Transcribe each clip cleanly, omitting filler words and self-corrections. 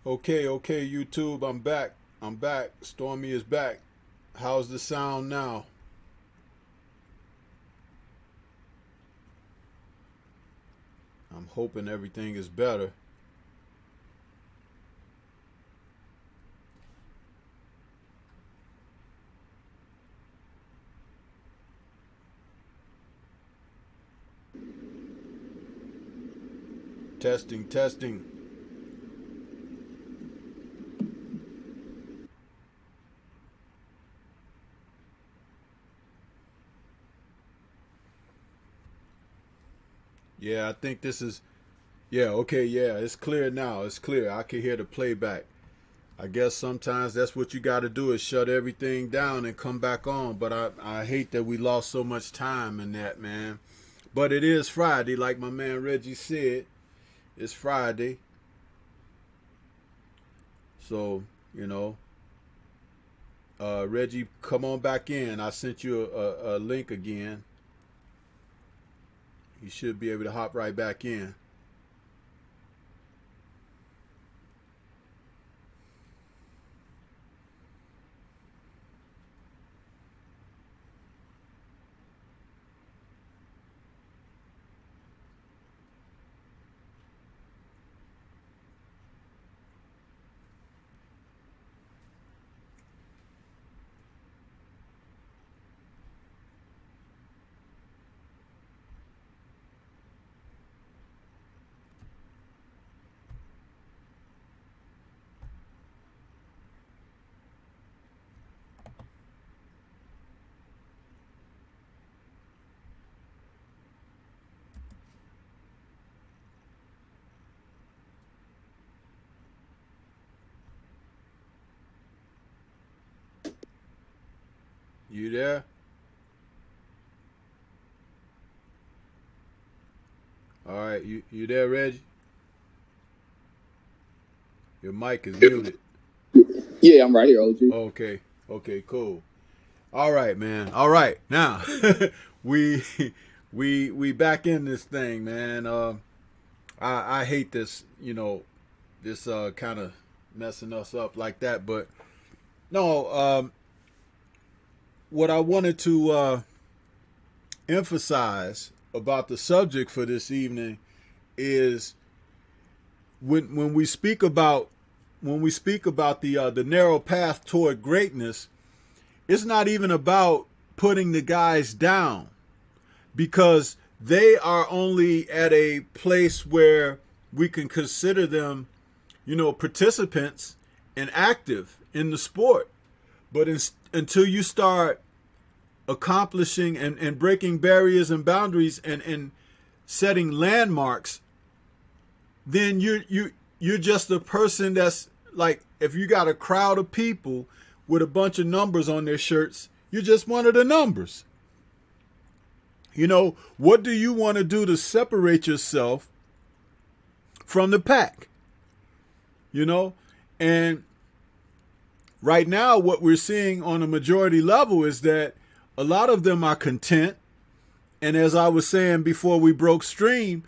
Okay, okay, YouTube, I'm back. I'm back. Stormy is back. How's the sound now? I'm hoping everything is better. Testing, testing. Yeah, I think this is. Yeah, okay, yeah, it's clear now. It's clear. I can hear the playback. I guess sometimes that's what you got to do is shut everything down and come back on. But I hate that we lost so much time in that, man. But it is Friday, like my man Reggie said. It's Friday. So, you know, Reggie, come on back in. I sent you a link again. You should be able to hop right back in. You there? All right, you there, Reggie? Your mic is muted. Yeah, I'm right here, OG. Okay, okay, cool. All right, man. All right, now we we back in this thing, man. I hate this, this kind of messing us up like that, but no. What I wanted to emphasize about the subject for this evening is when we speak about the narrow path toward greatness, it's not even about putting the guys down because they are only at a place where we can consider them, participants and active in the sport. But until you start accomplishing and breaking barriers and boundaries and setting landmarks, then you're just a person that's like, if you got a crowd of people with a bunch of numbers on their shirts, you're just one of the numbers. What do you want to do to separate yourself from the pack? You know, and right now what we're seeing on a majority level is that a lot of them are content. And as I was saying before we broke stream,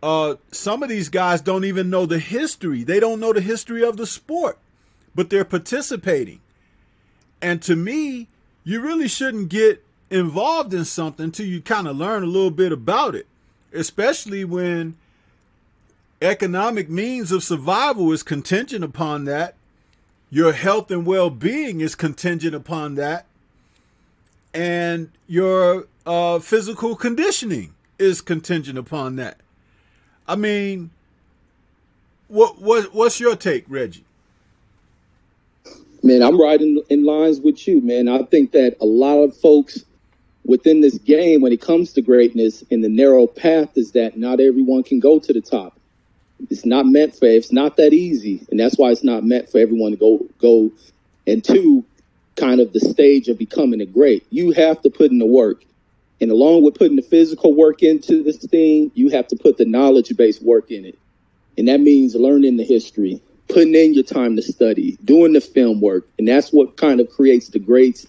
some of these guys don't even know the history. They don't know the history of the sport, but they're participating. And to me, you really shouldn't get involved in something until you kind of learn a little bit about it, especially when economic means of survival is contingent upon that. Your health and well-being is contingent upon that. And your physical conditioning is contingent upon that. I mean, what's your take, Reggie? Man, I'm right in lines with you, man. I think that a lot of folks within this game, when it comes to greatness and the narrow path, is that not everyone can go to the top. It's not that easy. And that's why it's not meant for everyone to go into kind of the stage of becoming a great. You have to put in the work. And along with putting the physical work into this thing, you have to put the knowledge-based work in it. And that means learning the history, putting in your time to study, doing the film work. And that's what kind of creates the greats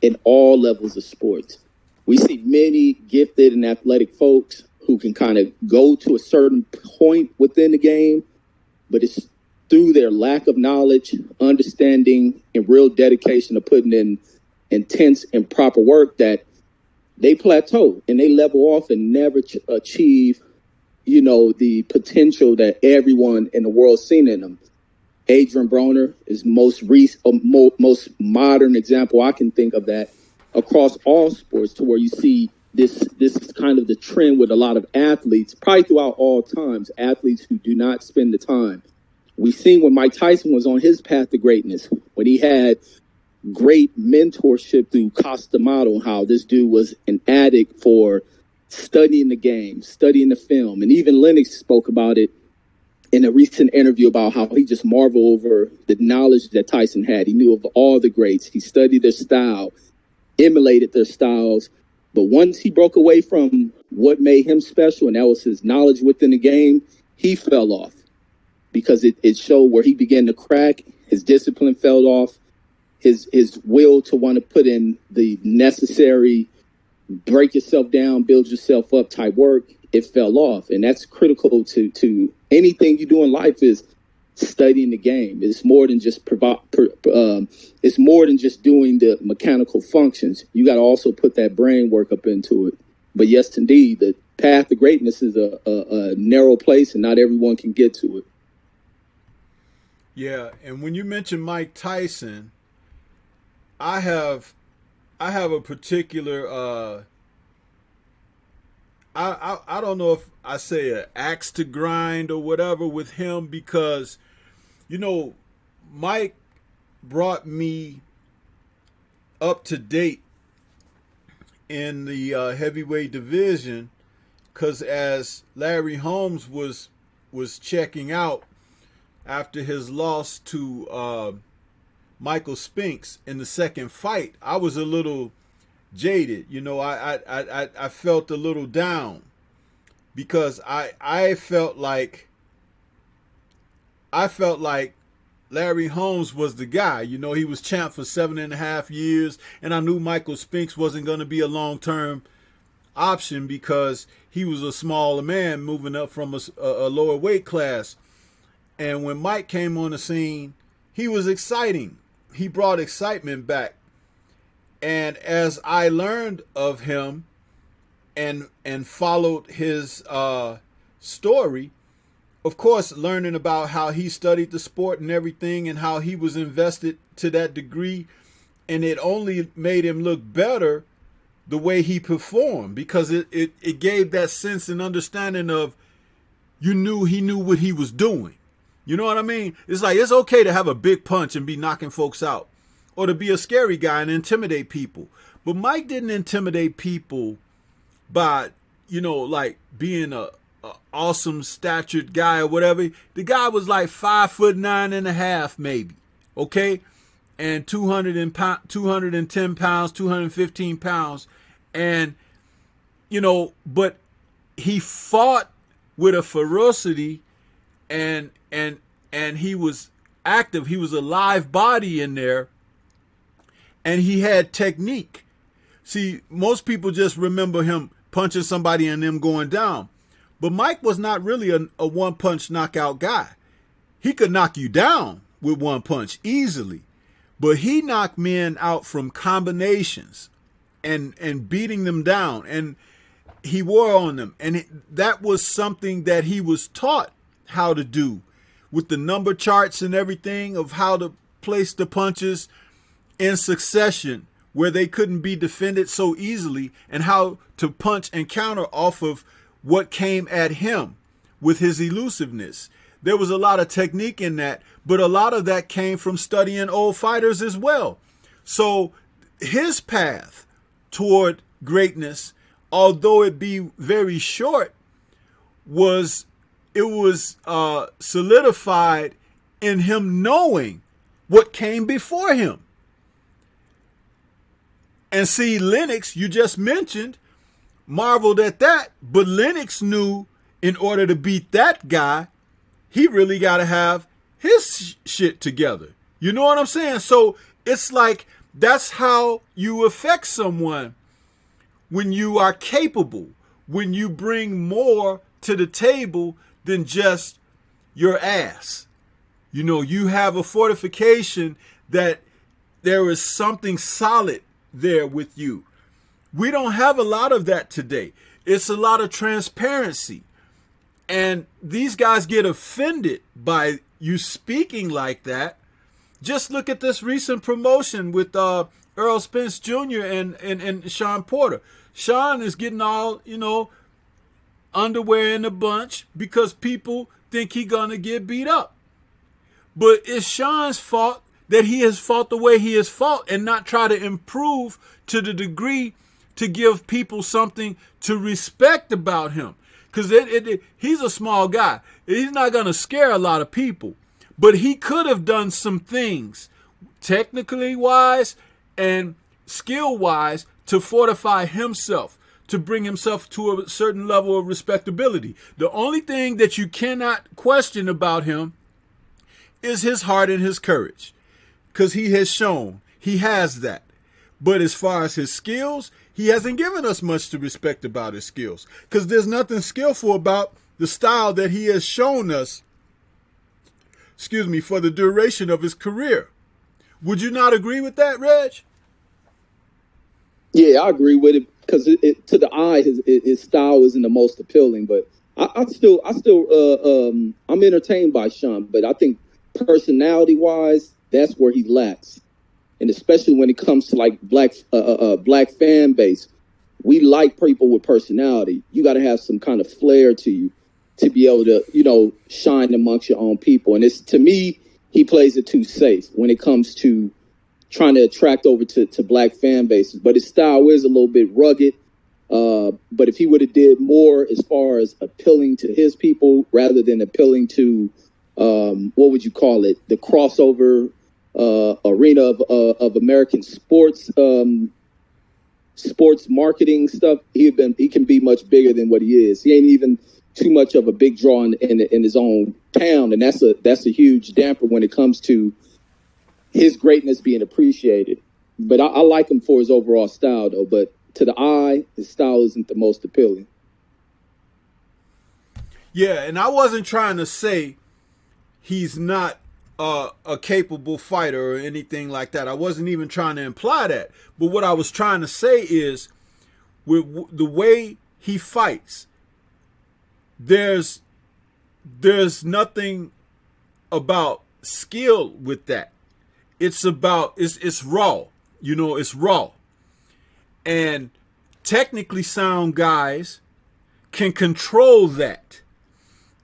in all levels of sports. We see many gifted and athletic folks who can kind of go to a certain point within the game, but it's through their lack of knowledge, understanding, and real dedication to putting in intense and proper work, that they plateau and they level off and never achieve, the potential that everyone in the world seen in them. Adrian Broner is most modern example I can think of that across all sports, to where you see this is kind of the trend with a lot of athletes, probably throughout all times, athletes who do not spend the time. We've seen when Mike Tyson was on his path to greatness, when he had great mentorship through Costa Model, how this dude was an addict for studying the game, studying the film. And even Lennox spoke about it in a recent interview about how he just marveled over the knowledge that Tyson had. He knew of all the greats. He studied their style, emulated their styles. But once he broke away from what made him special, and that was his knowledge within the game, he fell off, because it showed where he began to crack. His discipline fell off. His will to want to put in the necessary break yourself down, build yourself up type work, it fell off. And that's critical to anything you do in life, is studying the game. It's more than just it's more than just doing the mechanical functions. You got to also put that brain work up into it. But yes, indeed, the path to greatness is a narrow place, and not everyone can get to it. Yeah, and when you mention Mike Tyson, I have a particular I don't know if I say an axe to grind or whatever with him, because Mike brought me up to date in the heavyweight division, because as Larry Holmes was checking out after his loss to Michael Spinks in the second fight, I was a little jaded. I felt a little down, because I felt like Larry Holmes was the guy. He was champ for 7.5 years, and I knew Michael Spinks wasn't going to be a long-term option, because he was a smaller man moving up from a lower weight class. And when Mike came on the scene, he was exciting. He brought excitement back. And as I learned of him and followed his story, of course, learning about how he studied the sport and everything, and how he was invested to that degree, and it only made him look better the way he performed, because it gave that sense and understanding of he knew what he was doing. You know what I mean? It's like, it's okay to have a big punch and be knocking folks out, or to be a scary guy and intimidate people. But Mike didn't intimidate people by, like being a awesome statured guy or whatever. The guy was like 5'9.5" maybe, okay, and 210 pounds, 215 pounds, and but he fought with a ferocity, and he was active. He was a live body in there, and he had technique. See, most people just remember him punching somebody and them going down. But Mike was not really a one-punch knockout guy. He could knock you down with one punch easily, but he knocked men out from combinations and beating them down, and he wore on them. And that was something that he was taught how to do, with the number charts and everything, of how to place the punches in succession where they couldn't be defended so easily, and how to punch and counter off of what came at him with his elusiveness. There was a lot of technique in that, but a lot of that came from studying old fighters as well. So his path toward greatness, although it be very short, was solidified in him knowing what came before him. And see, Lennox, you just mentioned, marveled at that, but Lennox knew in order to beat that guy, he really got to have his shit together. You know what I'm saying? So it's like, that's how you affect someone when you are capable, when you bring more to the table than just your ass. You know, you have a fortification that there is something solid there with you. We don't have a lot of that today. It's a lot of transparency. And these guys get offended by you speaking like that. Just look at this recent promotion with Earl Spence Jr. and Sean Porter. Sean is getting all, underwear in a bunch because people think he's going to get beat up. But it's Sean's fault that he has fought the way he has fought and not try to improve to the degree to give people something to respect about him. Because he's a small guy. He's not going to scare a lot of people. But he could have done some things, technically wise and skill wise, to fortify himself, to bring himself to a certain level of respectability. The only thing that you cannot question about him is his heart and his courage. Because he has shown he has that. But as far as his skills, he hasn't given us much to respect about his skills. Because there's nothing skillful about the style that he has shown us, for the duration of his career. Would you not agree with that, Reg? Yeah, I agree with it because to the eye, his style isn't the most appealing. But I'm entertained by Sean. But I think personality-wise, that's where he lacks. And especially when it comes to like black fan base, we like people with personality. You got to have some kind of flair to you to be able to, shine amongst your own people. And to me, he plays it too safe when it comes to trying to attract over to black fan bases. But his style is a little bit rugged. But if he would have did more as far as appealing to his people rather than appealing to, what would you call it, the crossover arena of American sports marketing stuff, he can be much bigger than what he is. He ain't even too much of a big draw in his own town, and that's a huge damper when it comes to his greatness being appreciated. But I like him for his overall style, though. But to the eye, his style isn't the most appealing. Yeah, and I wasn't trying to say he's not a capable fighter or anything like that. I wasn't even trying to imply that. But what I was trying to say is, with the way he fights, there's nothing about skill with that. It's about it's raw. It's raw. And technically sound guys can control that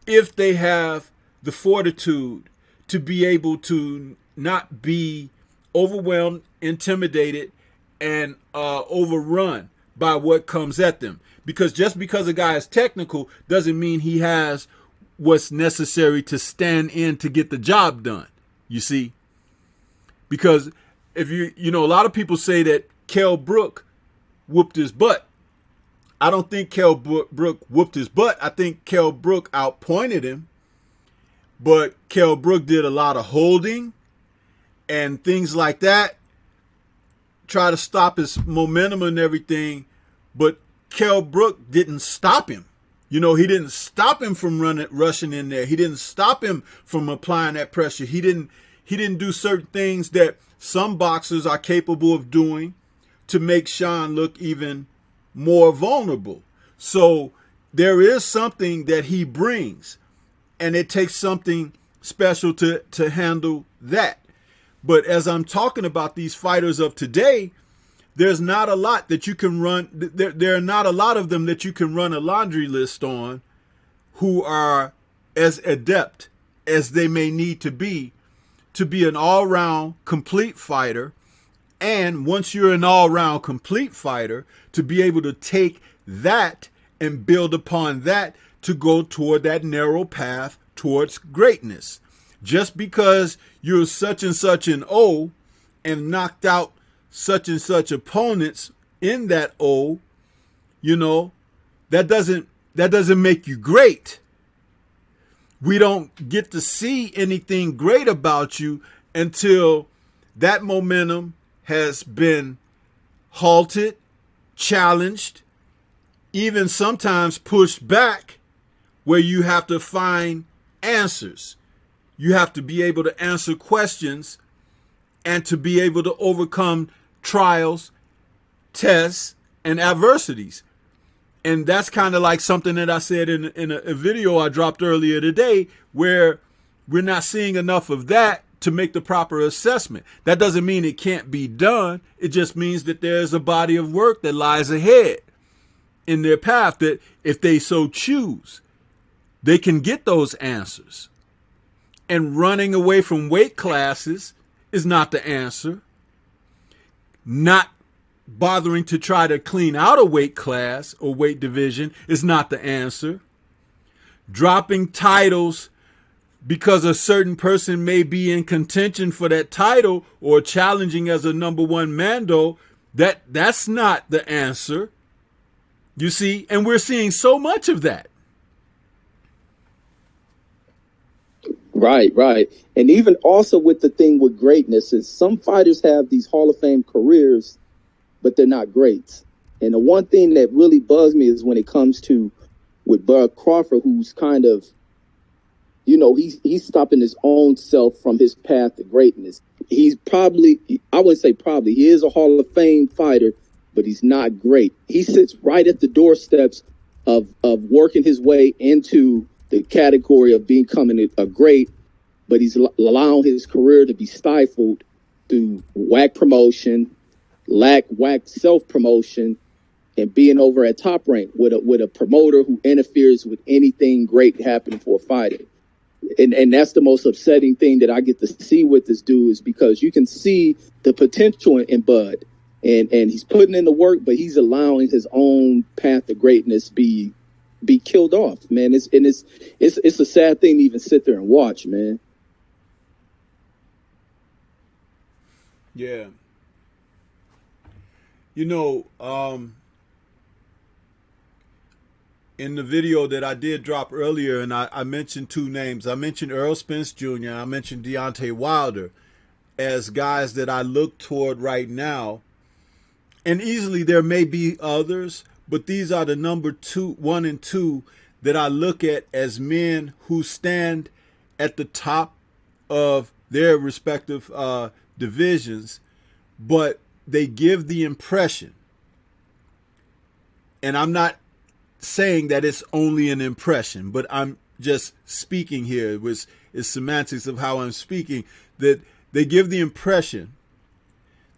if they have the fortitude to be able to not be overwhelmed, intimidated, and overrun by what comes at them. Because just because a guy is technical doesn't mean he has what's necessary to stand in to get the job done. You see? Because if a lot of people say that Kell Brook whooped his butt. I don't think Kell Brook whooped his butt. I think Kell Brook outpointed him. But Kell Brook did a lot of holding and things like that. Try to stop his momentum and everything. But Kell Brook didn't stop him. He didn't stop him from rushing in there. He didn't stop him from applying that pressure. He didn't do certain things that some boxers are capable of doing to make Sean look even more vulnerable. So there is something that he brings, and it takes something special to handle that. But as I'm talking about these fighters of today, there's not a lot that you can run. There are not a lot of them that you can run a laundry list on who are as adept as they may need to be an all-round complete fighter. And once you're an all-round complete fighter, to be able to take that and build upon that to go toward that narrow path towards greatness. Just because you're such and such an O and knocked out such and such opponents in that O, that doesn't make you great. We don't get to see anything great about you until that momentum has been halted, challenged, even sometimes pushed back, where you have to find answers. You have to be able to answer questions and to be able to overcome trials, tests, and adversities. And that's kind of like something that I said in a video I dropped earlier today, where we're not seeing enough of that to make the proper assessment. That doesn't mean it can't be done. It just means that there's a body of work that lies ahead in their path that if they so choose, they can get those answers. And running away from weight classes is not the answer. Not bothering to try to clean out a weight class or weight division is not the answer. Dropping titles because a certain person may be in contention for that title or challenging as a number one Mando, that's not the answer. You see, and we're seeing so much of that. Right. And even also with the thing with greatness is some fighters have these Hall of Fame careers, but they're not greats. And the one thing that really bugs me is when it comes to with Bud Crawford, who's kind of, he's stopping his own self from his path to greatness. He's probably, I wouldn't say probably, he is a Hall of Fame fighter, but he's not great. He sits right at the doorsteps of working his way into the category of becoming a great, but he's allowing his career to be stifled through whack promotion, whack self-promotion, and being over at Top Rank with a promoter who interferes with anything great happening for a fighter. And that's the most upsetting thing that I get to see with this dude, is because you can see the potential in Bud, and he's putting in the work, but he's allowing his own path to greatness be killed off, man. It's a sad thing to even sit there and watch, man. Yeah. In the video that I did drop earlier, and I mentioned two names. I mentioned Earl Spence Jr. and I mentioned Deontay Wilder as guys that I look toward right now. And easily there may be others, but these are the number 1 and 2 that I look at as men who stand at the top of their respective divisions, but they give the impression, and I'm not saying that it's only an impression, but I'm just speaking here. It's semantics of how I'm speaking, that they give the impression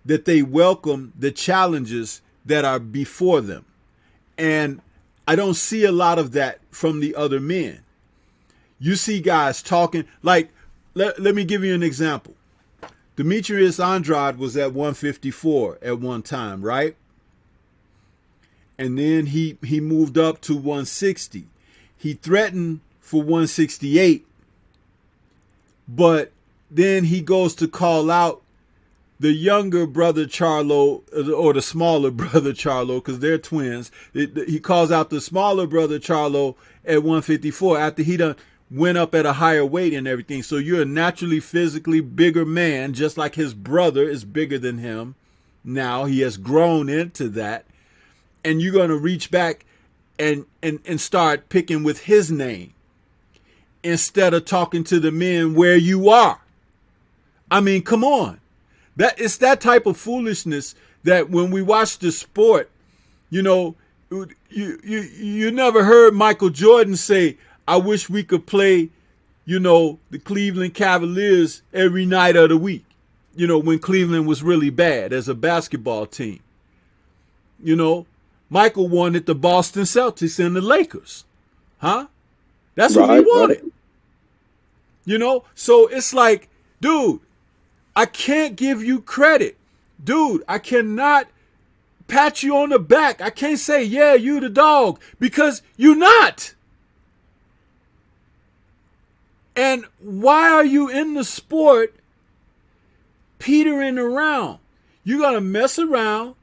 that they welcome the challenges that are before them. And I don't see a lot of that from the other men. You see guys talking like, let me give you an example. Demetrius Andrade was at 154 at one time, right? And then he moved up to 160. He threatened for 168, but then he goes to call out the younger brother Charlo, or the smaller brother Charlo, because they're twins. He calls out the smaller brother Charlo at 154 after he done went up at a higher weight and everything. So you're a naturally physically bigger man, just like his brother is bigger than him. Now he has grown into that. And you're going to reach back and start picking with his name instead of talking to the men where you are. I mean, come on. It's that type of foolishness that when we watch the sport, you never heard Michael Jordan say, I wish we could play, the Cleveland Cavaliers every night of the week, when Cleveland was really bad as a basketball team. Michael wanted the Boston Celtics and the Lakers. Huh? That's what he wanted. So it's like, dude, I can't give you credit. Dude, I cannot pat you on the back. I can't say, yeah, you the dog, because you're not. And why are you in the sport petering around? You're going to mess around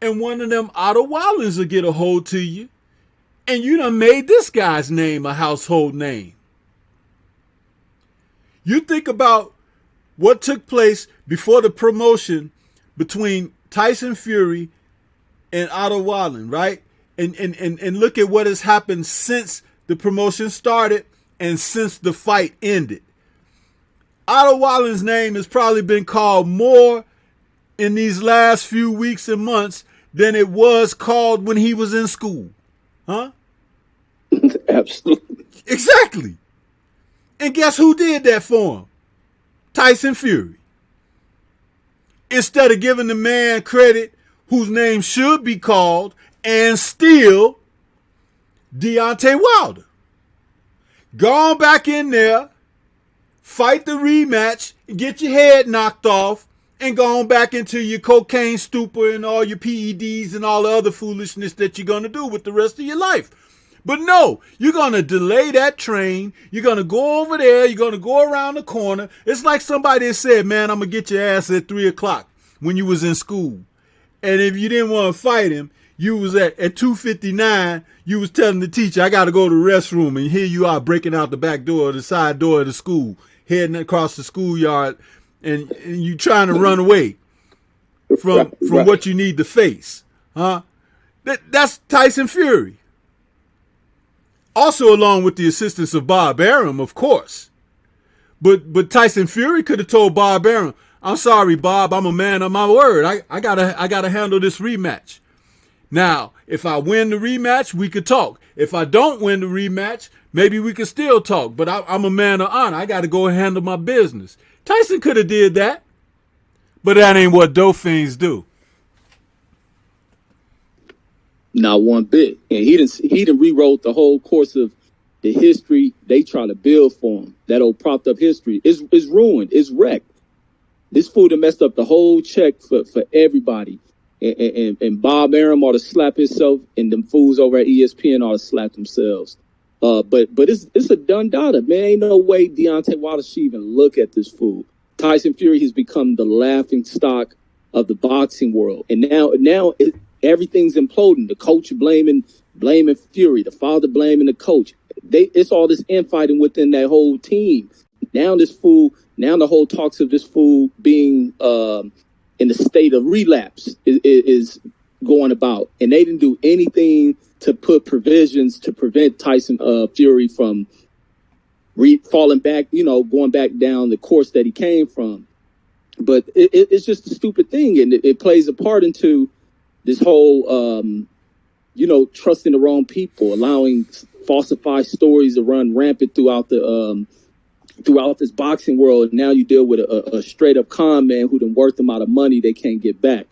and one of them Otto Wallens will get a hold to you, and you done made this guy's name a household name. You think about what took place before the promotion between Tyson Fury and Otto Wallen, right? And look at what has happened since the promotion started and since the fight ended. Otto Wallen's name has probably been called more in these last few weeks and months than it was called when he was in school. Huh? Absolutely. Exactly. And guess who did that for him? Tyson Fury. Instead of giving the man credit whose name should be called and still Deontay Wilder. Go on back in there, fight the rematch, get your head knocked off, and go on back into your cocaine stupor and all your PEDs and all the other foolishness that you're going to do with the rest of your life. But no, you're going to delay that train. You're going to go over there. You're going to go around the corner. It's like somebody said, man, I'm going to get your ass at 3 o'clock when you was in school. And if you didn't want to fight him, you was at 2:59, you was telling the teacher, I got to go to the restroom. And here you are breaking out the back door or the side door of the school, heading across the schoolyard, and you trying to run away from what you need to face. Huh? That's Tyson Fury. Also along with the assistance of Bob Arum, of course. But Tyson Fury could have told Bob Arum, I'm sorry, Bob, I'm a man of my word. I gotta handle this rematch. Now, if I win the rematch, we could talk. If I don't win the rematch, maybe we could still talk. But I'm a man of honor. I got to go and handle my business. Tyson could have did that. But that ain't what dope fiends do. Not one bit. And he done rewrote the whole course of the history they try to build for him. That old propped up history is ruined. It's wrecked. This fool done messed up the whole check for everybody. And Bob Arum ought to slap himself, and them fools over at ESPN ought to slap themselves. But it's a done data, man. Ain't no way Deontay Wilder should even look at this fool. Tyson Fury has become the laughing stock of the boxing world, and now everything's imploding. The coach blaming Fury, the father blaming the coach. It's all this infighting within that whole team. Now the whole talks of this fool being in the state of relapse is going about. And they didn't do anything to put provisions to prevent Tyson Fury from falling back, going back down the course that he came from. But it's just a stupid thing. And it plays a part into this whole, trusting the wrong people, allowing falsified stories to run rampant throughout this boxing world. Now you deal with a straight up con man who done worth them out of money they can't get back.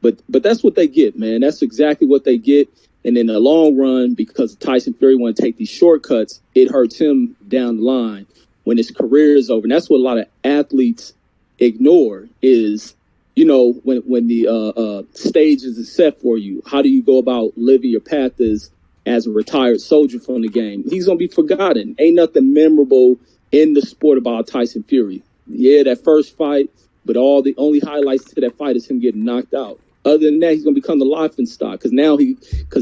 But that's what they get, man. That's exactly what they get. And in the long run, because Tyson Fury want to take these shortcuts, it hurts him down the line when his career is over. And that's what a lot of athletes ignore is, when the stage is set for you, how do you go about living your path as a retired soldier from the game? He's going to be forgotten. Ain't nothing memorable in the sport about Tyson Fury. Yeah, that first fight, but the only highlights to that fight is him getting knocked out. Other than that, he's going to become the laughing stock because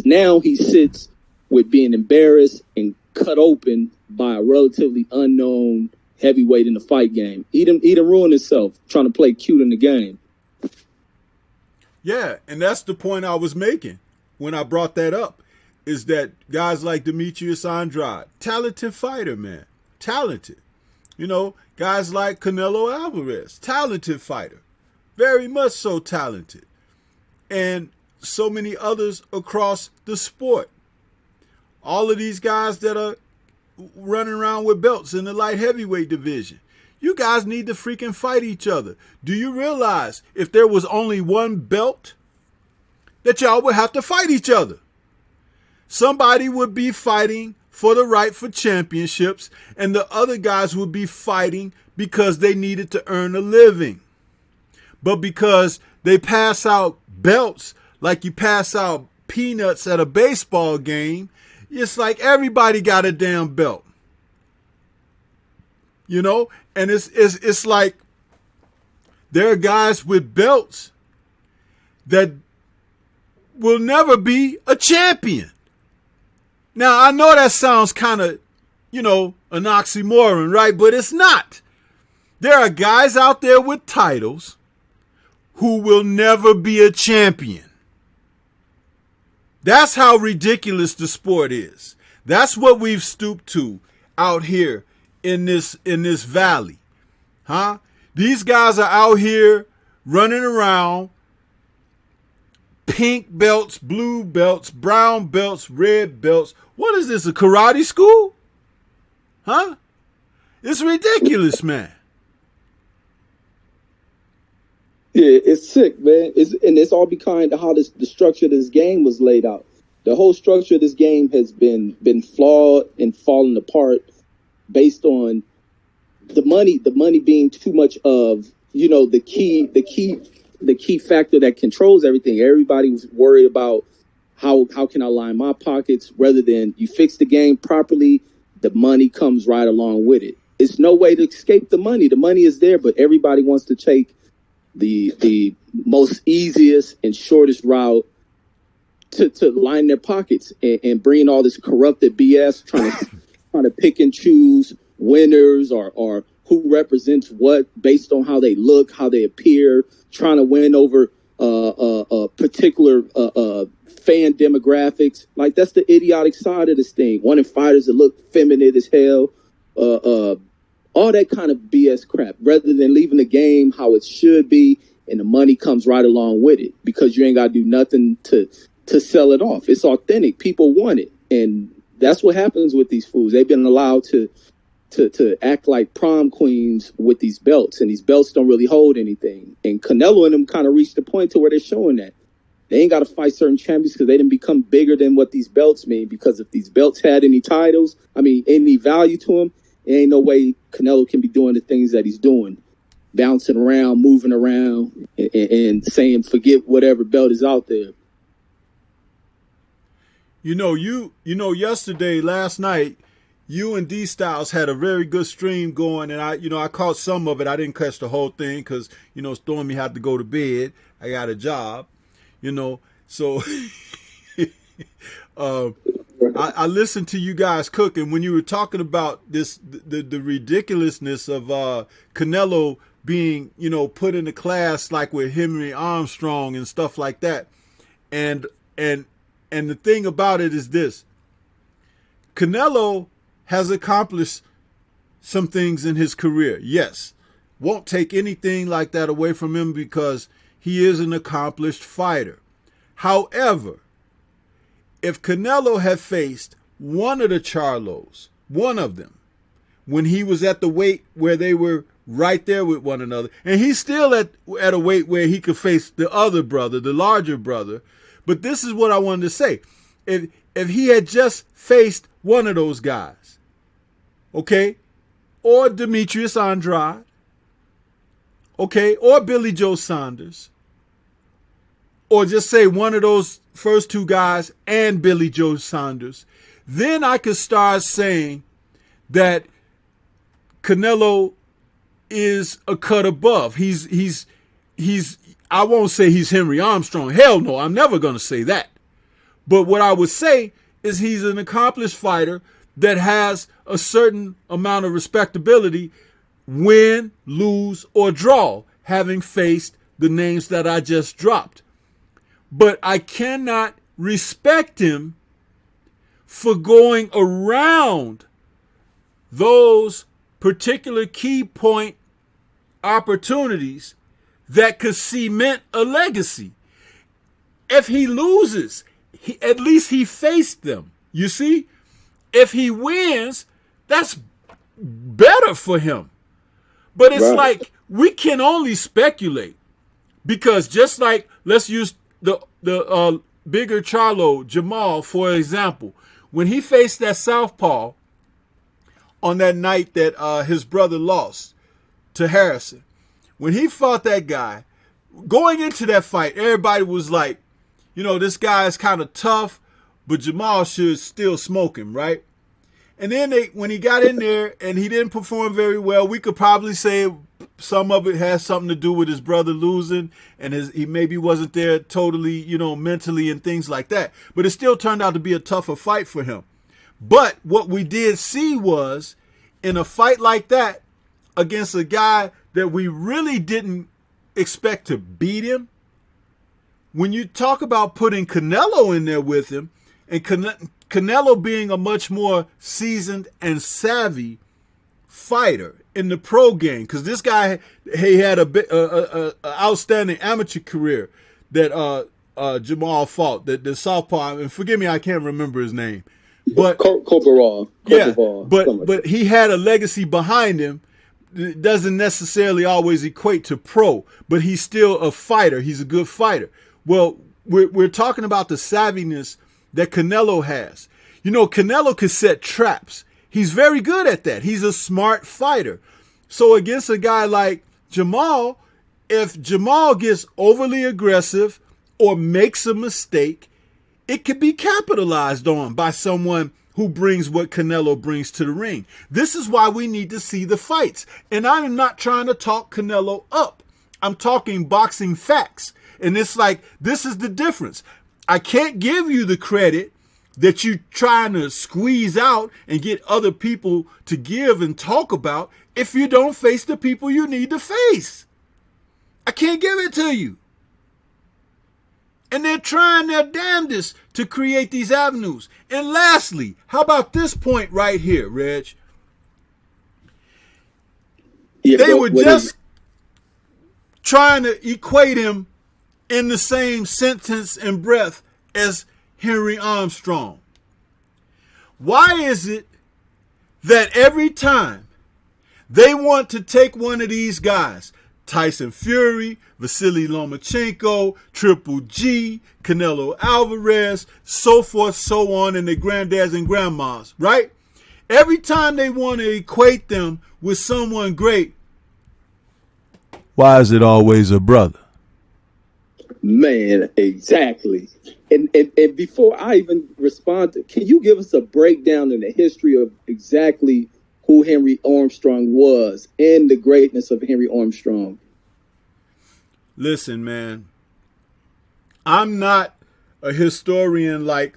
now he sits with being embarrassed and cut open by a relatively unknown heavyweight in the fight game. He done ruined himself trying to play cute in the game. Yeah, and that's the point I was making when I brought that up, is that guys like Demetrius Andrade, talented fighter, man. Talented. Guys like Canelo Alvarez, talented fighter. Very much so talented. And so many others across the sport. All of these guys that are running around with belts in the light heavyweight division. You guys need to freaking fight each other. Do you realize if there was only one belt, that y'all would have to fight each other? Somebody would be fighting for the right for championships, and the other guys would be fighting because they needed to earn a living. But because they pass out belts like you pass out peanuts at a baseball game, it's like everybody got a damn belt. And it's like there are guys with belts that will never be a champion. Now, I know that sounds kind of, an oxymoron, right? But it's not. There are guys out there with titles who will never be a champion. That's how ridiculous the sport is. That's what we've stooped to out here in this valley. Huh? These guys are out here running around, pink belts, blue belts, brown belts, red belts. What is this, a karate school? Huh? It's ridiculous, man. Yeah, it's sick, man. It's all behind how the structure of this game was laid out. The whole structure of this game has been flawed and fallen apart based on the money being too much of, you know, the key factor that controls everything. Everybody was worried about how can I line my pockets, rather than you fix the game properly, the money comes right along with it. It's no way to escape the money. The money is there, but everybody wants to take the most easiest and shortest route to line their pockets and bring all this corrupted BS, trying to pick and choose winners or who represents what based on how they look, how they appear, trying to win over particular fan demographics. Like, that's the idiotic side of this thing. Wanting fighters that look feminine as hell, all that kind of BS crap, rather than leaving the game how it should be, and the money comes right along with it, because you ain't got to do nothing to sell it off. It's authentic. People want it. And that's what happens with these fools. They've been allowed to act like prom queens with these belts, and these belts don't really hold anything. And Canelo and them kind of reached the point to where they're showing that they ain't got to fight certain champions because they didn't become bigger than what these belts mean. Because if these belts had any titles, any value to them, there ain't no way Canelo can be doing the things that he's doing, bouncing around, moving around, and saying, forget whatever belt is out there. Last night, you and D Styles had a very good stream going, and I caught some of it. I didn't catch the whole thing because, Stormy had to go to bed. I got a job, so I listened to you guys cook, and when you were talking about the ridiculousness of Canelo being, put in a class like with Henry Armstrong and stuff like that, and the thing about it is this: Canelo has accomplished some things in his career. Yes, won't take anything like that away from him because he is an accomplished fighter. However, if Canelo had faced one of the Charlos, one of them, when he was at the weight where they were right there with one another, and he's still at a weight where he could face the other brother, the larger brother. But this is what I wanted to say. If he had just faced one of those guys, okay, or Demetrius Andrade, okay, or Billy Joe Saunders, or just say one of those first two guys and Billy Joe Saunders, then I could start saying that Canelo is a cut above. He's I won't say he's Henry Armstrong. Hell no, I'm never going to say that. But what I would say is he's an accomplished fighter that has a certain amount of respectability, win, lose, or draw, having faced the names that I just dropped. But I cannot respect him for going around those particular key point opportunities that could cement a legacy. If he loses, at least he faced them. You see? If he wins, that's better for him. But it's right. Like we can only speculate, because just like, let's use the bigger Charlo, Jamal, for example, when he faced that southpaw on that night that his brother lost to Harrison, when he fought that guy, going into that fight, everybody was like, this guy is kind of tough, but Jamal should still smoke him, right? And then when he got in there and he didn't perform very well, we could probably say some of it has something to do with his brother losing, and he maybe wasn't there totally, mentally and things like that. But it still turned out to be a tougher fight for him. But what we did see was, in a fight like that, against a guy that we really didn't expect to beat him, when you talk about putting Canelo in there with him, and Canelo being a much more seasoned and savvy fighter in the pro game, because this guy, he had a outstanding amateur career that Jamal fought, the southpaw, and forgive me, I can't remember his name, but but he had a legacy behind him. It doesn't necessarily always equate to pro, but he's still a fighter. He's a good fighter. Well, we're talking about the savviness that Canelo has. You know, Canelo can set traps. He's very good at that. He's a smart fighter. So against a guy like Jamal, if Jamal gets overly aggressive or makes a mistake, it could be capitalized on by someone who brings what Canelo brings to the ring. This is why we need to see the fights. And I am not trying to talk Canelo up. I'm talking boxing facts. And it's like, this is the difference. I can't give you the credit that you're trying to squeeze out and get other people to give and talk about if you don't face the people you need to face. I can't give it to you. And they're trying their damnedest to create these avenues. And lastly, how about this point right here, Reg? Yeah, they were just trying to equate him in the same sentence and breath as Henry Armstrong. Why is it that every time they want to take one of these guys, Tyson Fury, Vasily Lomachenko, Triple G, Canelo Alvarez, so forth, so on, and their granddads and grandmas, right? Every time they want to equate them with someone great, why is it always a brother? Man, exactly. And before I even respond, can you give us a breakdown in the history of exactly who Henry Armstrong was and the greatness of Henry Armstrong? Listen, man, I'm not a historian like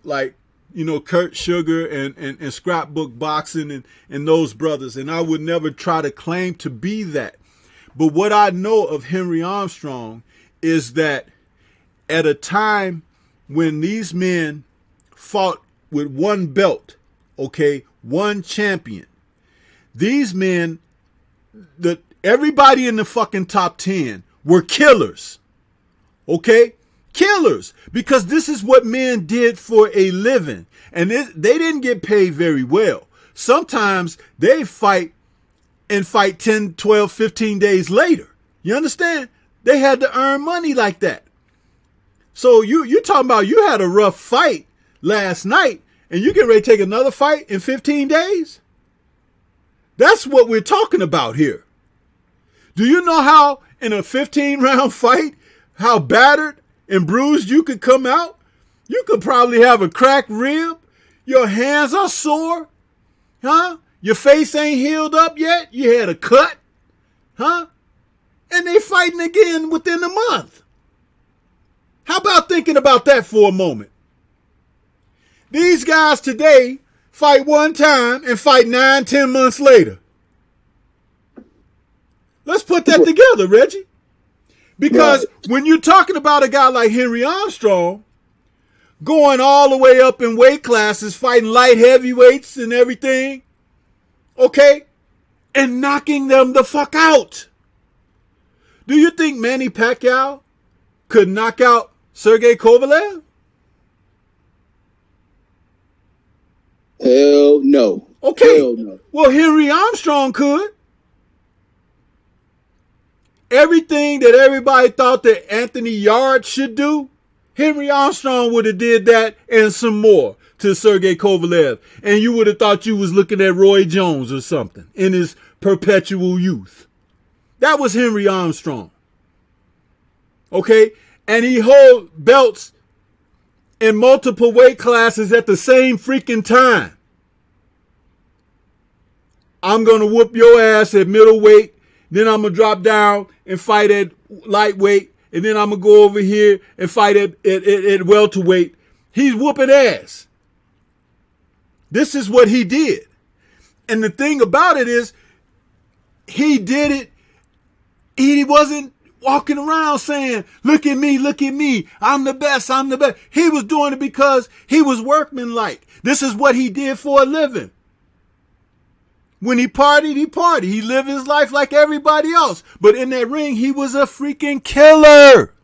you know, Kurt Sugar and scrapbook boxing and those brothers, and I would never try to claim to be that. But what I know of Henry Armstrong is that at a time when these men fought with one belt, okay, one champion, these men, everybody in the fucking top 10 were killers, okay? Killers, because this is what men did for a living. And they didn't get paid very well. Sometimes they fight 10, 12, 15 days later. You understand? They had to earn money like that. So you're talking about you had a rough fight last night and you get ready to take another fight in 15 days? That's what we're talking about here. Do you know how in a 15-round fight, how battered and bruised you could come out? You could probably have a cracked rib. Your hands are sore. Huh? Your face ain't healed up yet. You had a cut. Huh? And they fighting again within a month. How about thinking about that for a moment? These guys today fight one time and fight 9, 10 months later. Let's put that together, Reggie. Because when you're talking about a guy like Henry Armstrong, going all the way up in weight classes, fighting light heavyweights and everything, okay, and knocking them the fuck out. Do you think Manny Pacquiao could knock out Sergey Kovalev? Hell no. Okay. Hell no. Well, Henry Armstrong could. Everything that everybody thought that Anthony Yard should do, Henry Armstrong would have did that and some more to Sergey Kovalev. And you would have thought you was looking at Roy Jones or something in his perpetual youth. That was Henry Armstrong. Okay? And he holds belts in multiple weight classes at the same freaking time. I'm going to whoop your ass at middleweight. Then I'm going to drop down and fight at lightweight. And then I'm going to go over here and fight at welterweight. He's whooping ass. This is what he did. And the thing about it is, he did it. He wasn't walking around saying, look at me, I'm the best, I'm the best. He was doing it because he was workmanlike. This is what he did for a living. When he partied, he partied. He lived his life like everybody else. But in that ring, he was a freaking killer.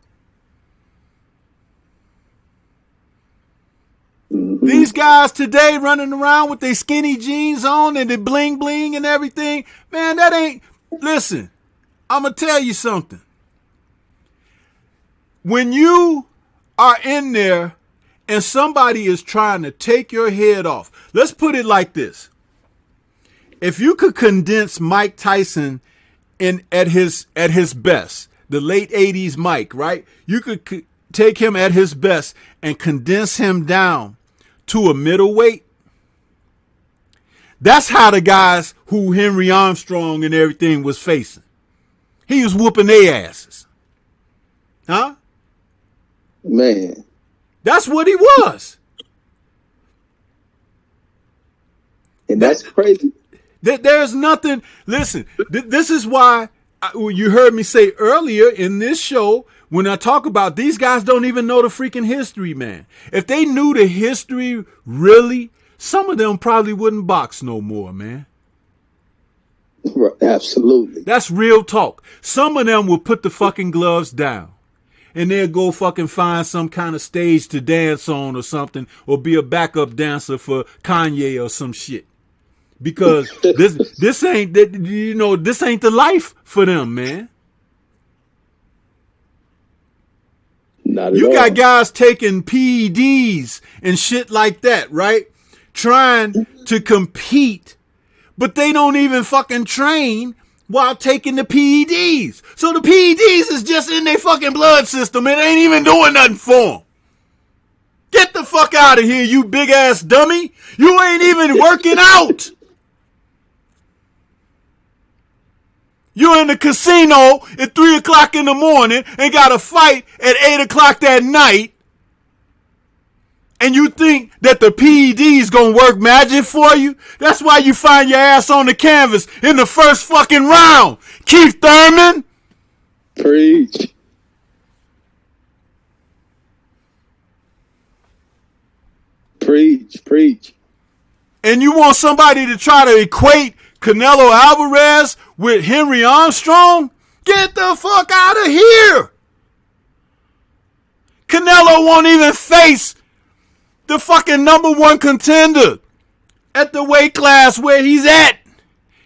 These guys today running around with their skinny jeans on and the bling bling and everything, man, that ain't, listen, I'm going to tell you something. When you are in there and somebody is trying to take your head off, let's put it like this. If you could condense Mike Tyson at his best, the late 80s Mike, right? You could take him at his best and condense him down to a middleweight. That's how the guys who Henry Armstrong and everything was facing. He was whooping their asses. Huh? Man. That's what he was. And that's crazy. There's nothing. Listen, this is why you heard me say earlier in this show, when I talk about these guys don't even know the freaking history, man. If they knew the history really, some of them probably wouldn't box no more, man. Absolutely. That's real talk. Some of them will put the fucking gloves down and they'll go fucking find some kind of stage to dance on or something, or be a backup dancer for Kanye or some shit. Because this ain't the life for them, man. Not at you all. got guys taking PEDs and shit like that, right? Trying to compete, but they don't even fucking train while taking the PEDs. So the PEDs is just in their fucking blood system. It ain't even doing nothing for them. Get the fuck out of here, you big ass dummy. You ain't even working out. You're in the casino at 3 o'clock in the morning and got a fight at 8 o'clock that night. And you think that the PED is going to work magic for you? That's why you find your ass on the canvas in the first fucking round. Keith Thurman. Preach. Preach. And you want somebody to try to equate Canelo Alvarez with Henry Armstrong? Get the fuck out of here. Canelo won't even face the fucking number one contender at the weight class where he's at.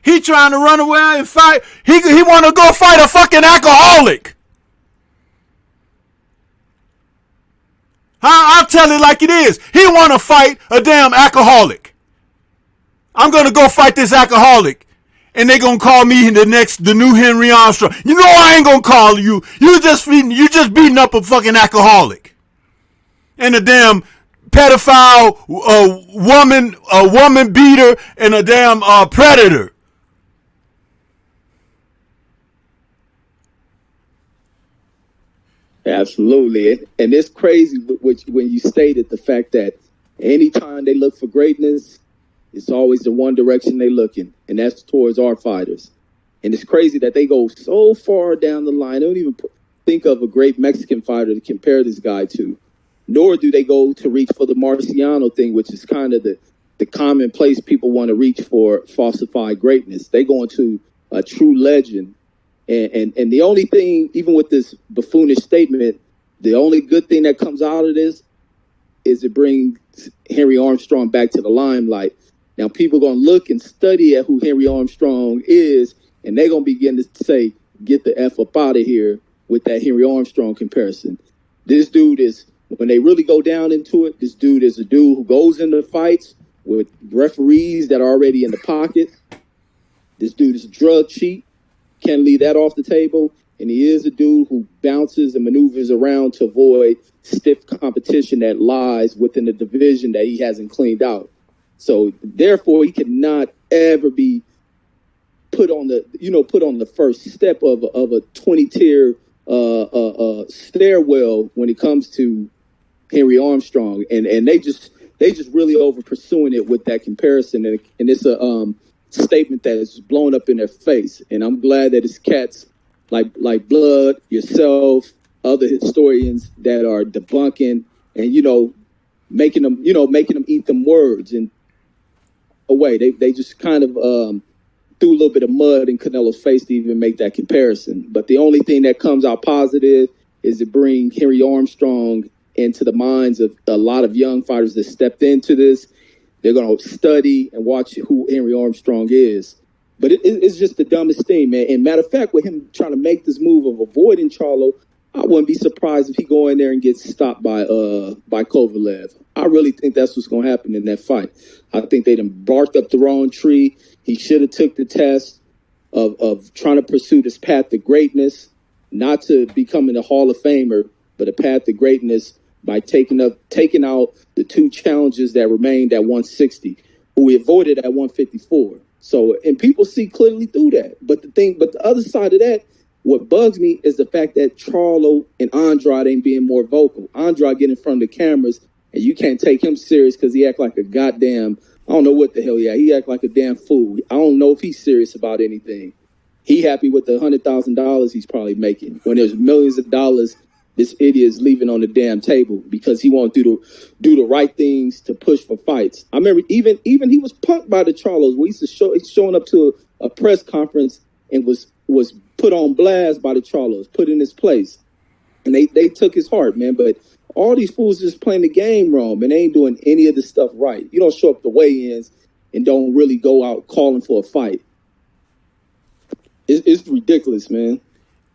He trying to run away and fight. He want to go fight a fucking alcoholic. I'll tell it like it is. He want to fight a damn alcoholic. I'm going to go fight this alcoholic. And they going to call me the new Henry Armstrong. You know I ain't going to call you. You just beating up a fucking alcoholic. And a damn pedophile, woman beater, and a damn predator. Absolutely. And it's crazy when you stated the fact that anytime they look for greatness, it's always the one direction they looking, and that's towards our fighters. And it's crazy that they go so far down the line. They don't even think of a great Mexican fighter to compare this guy to, nor do they go to reach for the Marciano thing, which is kind of the common place people want to reach for falsified greatness. They go into a true legend. And the only thing, even with this buffoonish statement, the only good thing that comes out of this is it brings Henry Armstrong back to the limelight. Now, people are going to look and study at who Henry Armstrong is, and they're going to begin to say, get the F up out of here with that Henry Armstrong comparison. This dude is, when they really go down into it, this dude is a dude who goes into fights with referees that are already in the pocket. This dude is a drug cheat. Can't leave that off the table. And he is a dude who bounces and maneuvers around to avoid stiff competition that lies within the division that he hasn't cleaned out. So therefore, he cannot ever be put on the first step of a 20-tier stairwell when it comes to Henry Armstrong. And they just really over pursuing it with that comparison. And it's a statement that is blown up in their face. And I'm glad that it's cats like Blood, yourself, other historians that are debunking and making them eat them words and away. They just kind of threw a little bit of mud in Canelo's face to even make that comparison. But the only thing that comes out positive is to bring Henry Armstrong into the minds of a lot of young fighters that stepped into this. They're going to study and watch who Henry Armstrong is. But it's just the dumbest thing, man. And matter of fact, with him trying to make this move of avoiding Charlo, I wouldn't be surprised if he go in there and gets stopped by Kovalev. I really think that's what's going to happen in that fight. I think they done barked up the wrong tree. He should have took the test of trying to pursue this path to greatness, not to becoming a Hall of Famer, but a path to greatness by taking out the two challenges that remained at 160, who he avoided at 154. So, and people see clearly through that. But the other side of that, what bugs me is the fact that Charlo and Andrade ain't being more vocal. Andrade get in front of the cameras, and you can't take him serious because he act like a goddamn, I don't know what the hell he act like a damn fool. I don't know if he's serious about anything. He happy with the $100,000 he's probably making when there's millions of dollars this idiot is leaving on the damn table because he won't do the right things to push for fights. I remember even he was punked by the Charlos. We used to he's showing up to a press conference and was put on blast by the Charlos, put in his place. And they took his heart, man. But all these fools just playing the game wrong, and they ain't doing any of the stuff right. You don't show up the weigh-ins and don't really go out calling for a fight. It's ridiculous, man.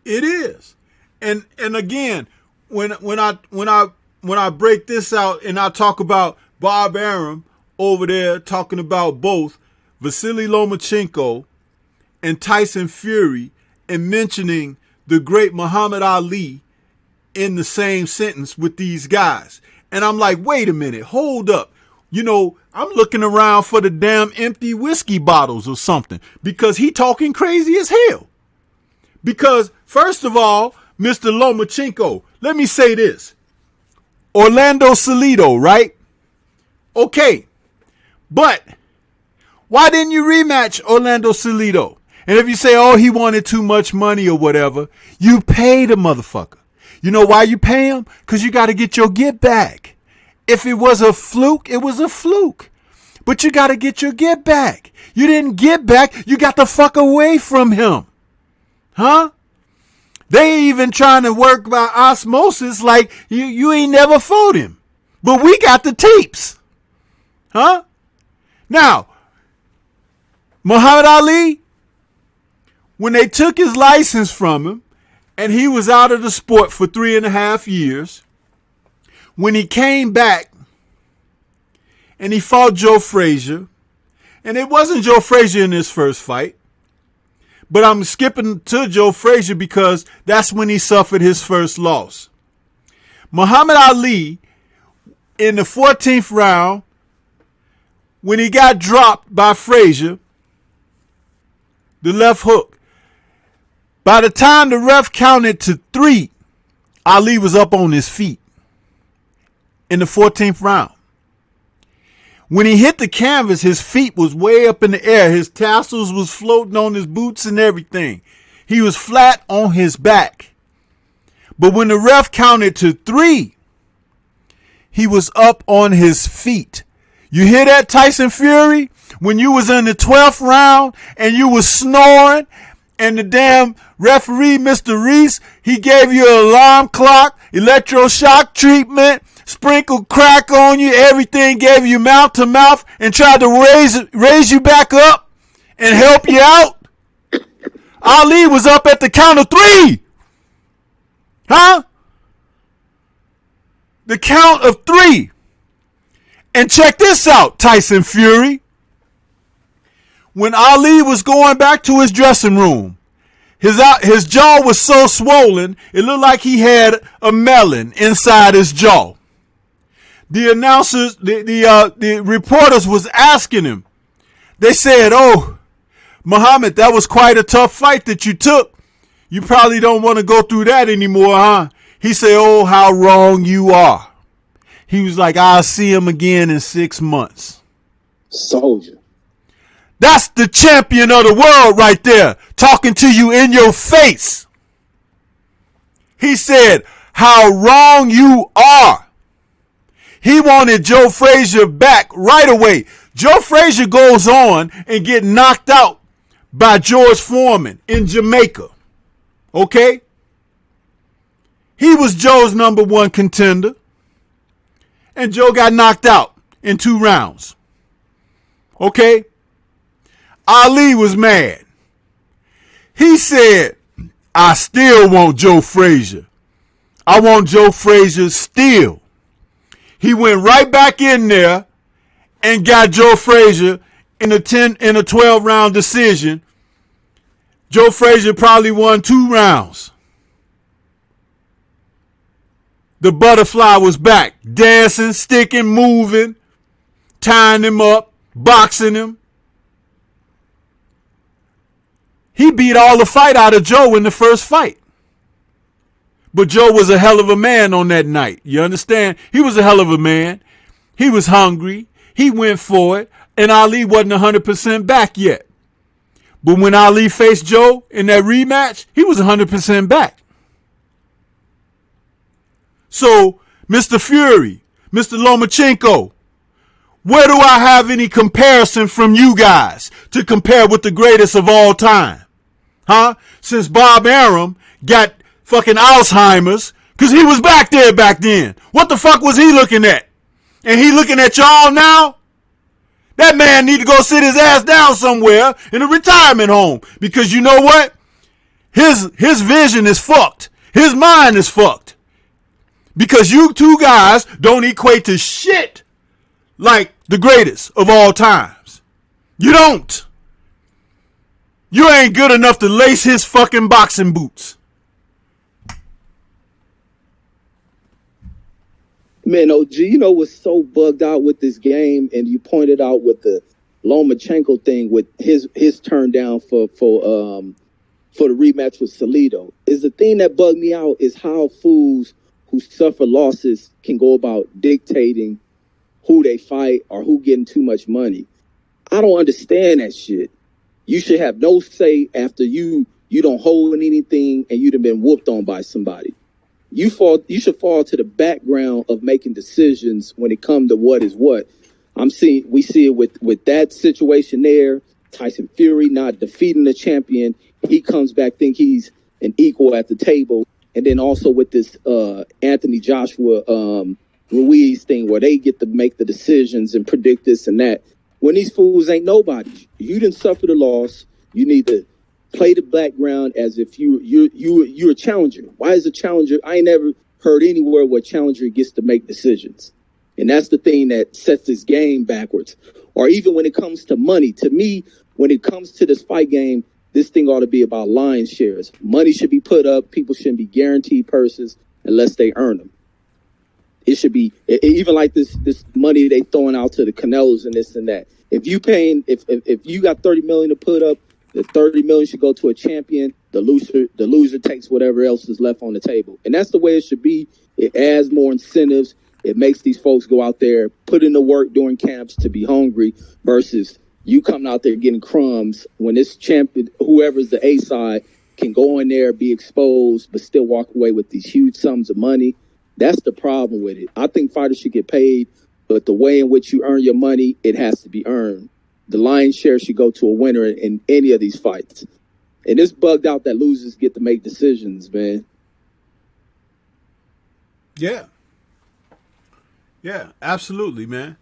It is. And again, when I break this out and I talk about Bob Arum over there talking about both Vasily Lomachenko and Tyson Fury and mentioning the great Muhammad Ali in the same sentence with these guys. And I'm like, wait a minute, hold up. You know, I'm looking around for the damn empty whiskey bottles or something because he talking crazy as hell. Because first of all, Mr. Lomachenko, let me say this. Orlando Salido, right? Okay. But why didn't you rematch Orlando Salido? And if you say, oh, he wanted too much money or whatever, you pay the motherfucker. You know why you pay him? Because you got to get your get back. If it was a fluke, it was a fluke. But you got to get your get back. You didn't get back. You got the fuck away from him. Huh? They even trying to work by osmosis like you ain't never fought him. But we got the tapes. Huh? Now, Muhammad Ali, when they took his license from him and he was out of the sport for 3.5 years, when he came back and he fought Joe Frazier, and it wasn't Joe Frazier in his first fight, but I'm skipping to Joe Frazier because that's when he suffered his first loss. Muhammad Ali, in the 14th round, when he got dropped by Frazier, the left hook, by the time the ref counted to 3, Ali was up on his feet in the 14th round. When he hit the canvas, his feet was way up in the air. His tassels was floating on his boots and everything. He was flat on his back. But when the ref counted to 3, he was up on his feet. You hear that, Tyson Fury? When you was in the 12th round and you was snoring and the damn referee, Mr. Reese, he gave you an alarm clock, electroshock treatment, sprinkled crack on you, everything, gave you mouth to mouth and tried to raise you back up and help you out. Ali was up at the count of 3. Huh? The count of 3. And check this out, Tyson Fury. When Ali was going back to his dressing room, his jaw was so swollen, it looked like he had a melon inside his jaw. The announcers, the reporters was asking him. They said, oh, Muhammad, that was quite a tough fight that you took. You probably don't want to go through that anymore, huh? He said, oh, how wrong you are. He was like, I'll see him again in 6 months. Soldier. That's the champion of the world right there, talking to you in your face. He said, how wrong you are. He wanted Joe Frazier back right away. Joe Frazier goes on and get knocked out by George Foreman in Jamaica. Okay? He was Joe's number one contender. And Joe got knocked out in 2 rounds. Okay? Ali was mad. He said, I still want Joe Frazier. I want Joe Frazier still. He went right back in there and got Joe Frazier in a 12-round decision. Joe Frazier probably won 2 rounds. The butterfly was back, dancing, sticking, moving, tying him up, boxing him. He beat all the fight out of Joe in the first fight. But Joe was a hell of a man on that night. You understand? He was a hell of a man. He was hungry. He went for it. And Ali wasn't 100% back yet. But when Ali faced Joe in that rematch, he was 100% back. So, Mr. Fury, Mr. Lomachenko, where do I have any comparison from you guys to compare with the greatest of all time? Huh? Since Bob Arum got fucking Alzheimer's, because he was back there back then. What the fuck was he looking at? And he looking at y'all now? That man need to go sit his ass down somewhere in a retirement home. Because you know what? His vision is fucked. His mind is fucked. Because you two guys don't equate to shit like the greatest of all times. You don't. You ain't good enough to lace his fucking boxing boots. Man, OG, you know what's so bugged out with this game, and you pointed out with the Lomachenko thing with his turn down for the rematch with Salido, is the thing that bugged me out is how fools who suffer losses can go about dictating who they fight or who getting too much money. I don't understand that shit. You should have no say after you don't hold anything and you'd have been whooped on by somebody. You should fall to the background of making decisions when it comes to what is what. We see it with that situation there. Tyson Fury not defeating the champion. He comes back, think he's an equal at the table. And then also with this Anthony Joshua Ruiz thing where they get to make the decisions and predict this and that. When these fools ain't nobody. You didn't suffer the loss. You need to play the background as if you're a challenger. Why is a challenger? I ain't never heard anywhere where a challenger gets to make decisions. And that's the thing that sets this game backwards. Or even when it comes to money. To me, when it comes to this fight game, this thing ought to be about line shares. Money should be put up. People shouldn't be guaranteed purses unless they earn them. It should be even like this money they throwing out to the Canelos and this and that. If you got $30 million to put up, the $30 million should go to a champion. The loser takes whatever else is left on the table, and that's the way it should be. It adds more incentives. It makes these folks go out there, put in the work during camps to be hungry versus you coming out there getting crumbs when this champion, whoever's the A side, can go in there, be exposed, but still walk away with these huge sums of money. That's the problem with it. I think fighters should get paid, but the way in which you earn your money, it has to be earned. The lion's share should go to a winner in any of these fights. And it's bugged out that losers get to make decisions, man. Yeah. Yeah, absolutely, man.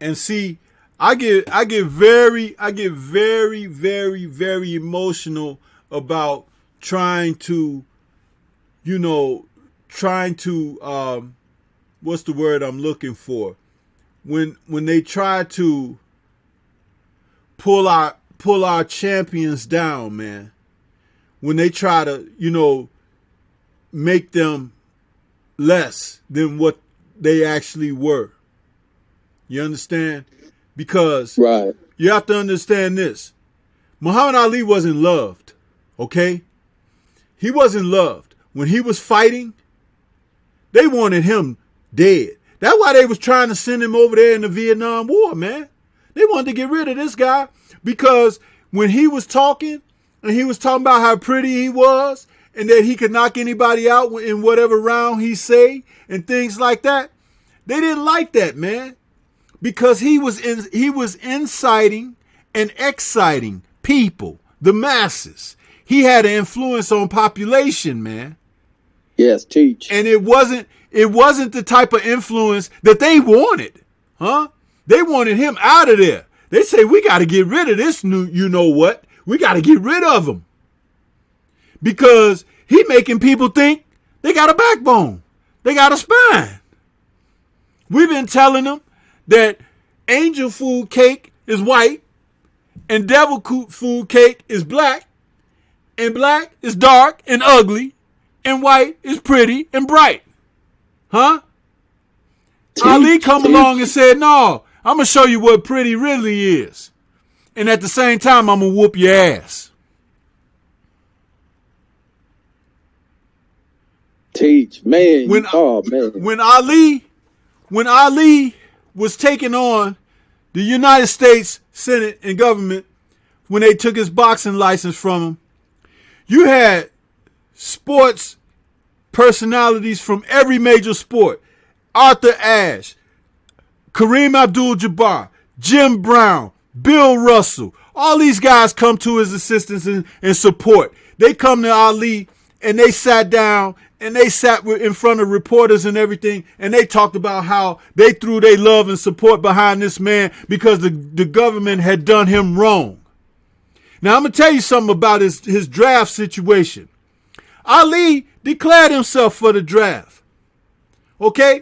And see, I get very, very emotional about trying to what's the word I'm looking for? When they try to pull our champions down, man. When they try to, make them less than what they actually were. You understand? Because right. You have to understand this. Muhammad Ali wasn't loved, okay? He wasn't loved. When he was fighting, they wanted him dead. That's why they was trying to send him over there in the Vietnam War, man. They wanted to get rid of this guy because when he was talking, and he was talking about how pretty he was, and that he could knock anybody out in whatever round he say, and things like that, they didn't like that, man. Because he was inciting and exciting people the masses. He had an influence on population, man. Yes, teach. And it wasn't the type of influence that they wanted. Huh? They wanted him out of there. They say, we got to get rid of this new, you know what? We got to get rid of him. Because he making people think they got a backbone. They got a spine. We've been telling them that angel food cake is white and devil food cake is black, and black is dark and ugly and white is pretty and bright. Huh? Ali come along and said, no, I'm going to show you what pretty really is. And at the same time, I'm going to whoop your ass. Teach, man. When Ali was taking on the United States Senate and government, when they took his boxing license from him, you had sports personalities from every major sport. Arthur Ashe, Kareem Abdul-Jabbar, Jim Brown, Bill Russell. All these guys come to his assistance and support. They come to Ali and they sat down and they sat in front of reporters and everything, and they talked about how they threw their love and support behind this man because the government had done him wrong. Now, I'm going to tell you something about his draft situation. Ali declared himself for the draft. Okay?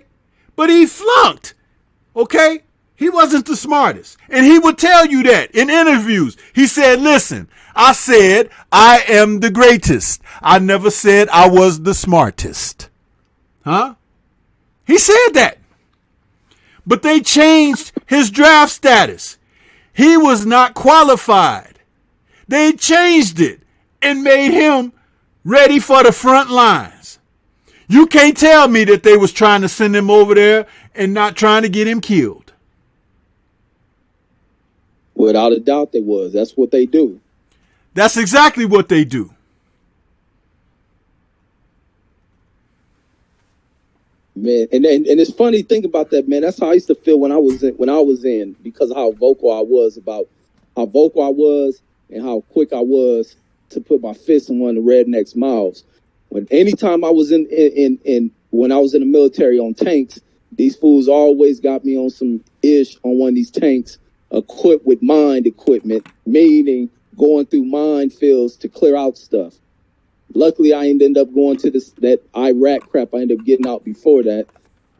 But he flunked. Okay? He wasn't the smartest. And he would tell you that in interviews. He said, listen, I said I am the greatest. I never said I was the smartest. Huh? He said that. But they changed his draft status. He was not qualified. They changed it and made him ready for the front lines. You can't tell me that they was trying to send him over there and not trying to get him killed. Without a doubt they was. That's what they do. That's exactly what they do. Man, and it's funny, think about that, man. That's how I used to feel when I was in because of how vocal I was and how quick I was to put my fist in one of the rednecks' mouths. When anytime I was when I was in the military on tanks, these fools always got me on some ish on one of these tanks equipped with mine equipment, meaning going through minefields to clear out stuff. Luckily, I ended up going to that Iraq crap. I ended up getting out before that.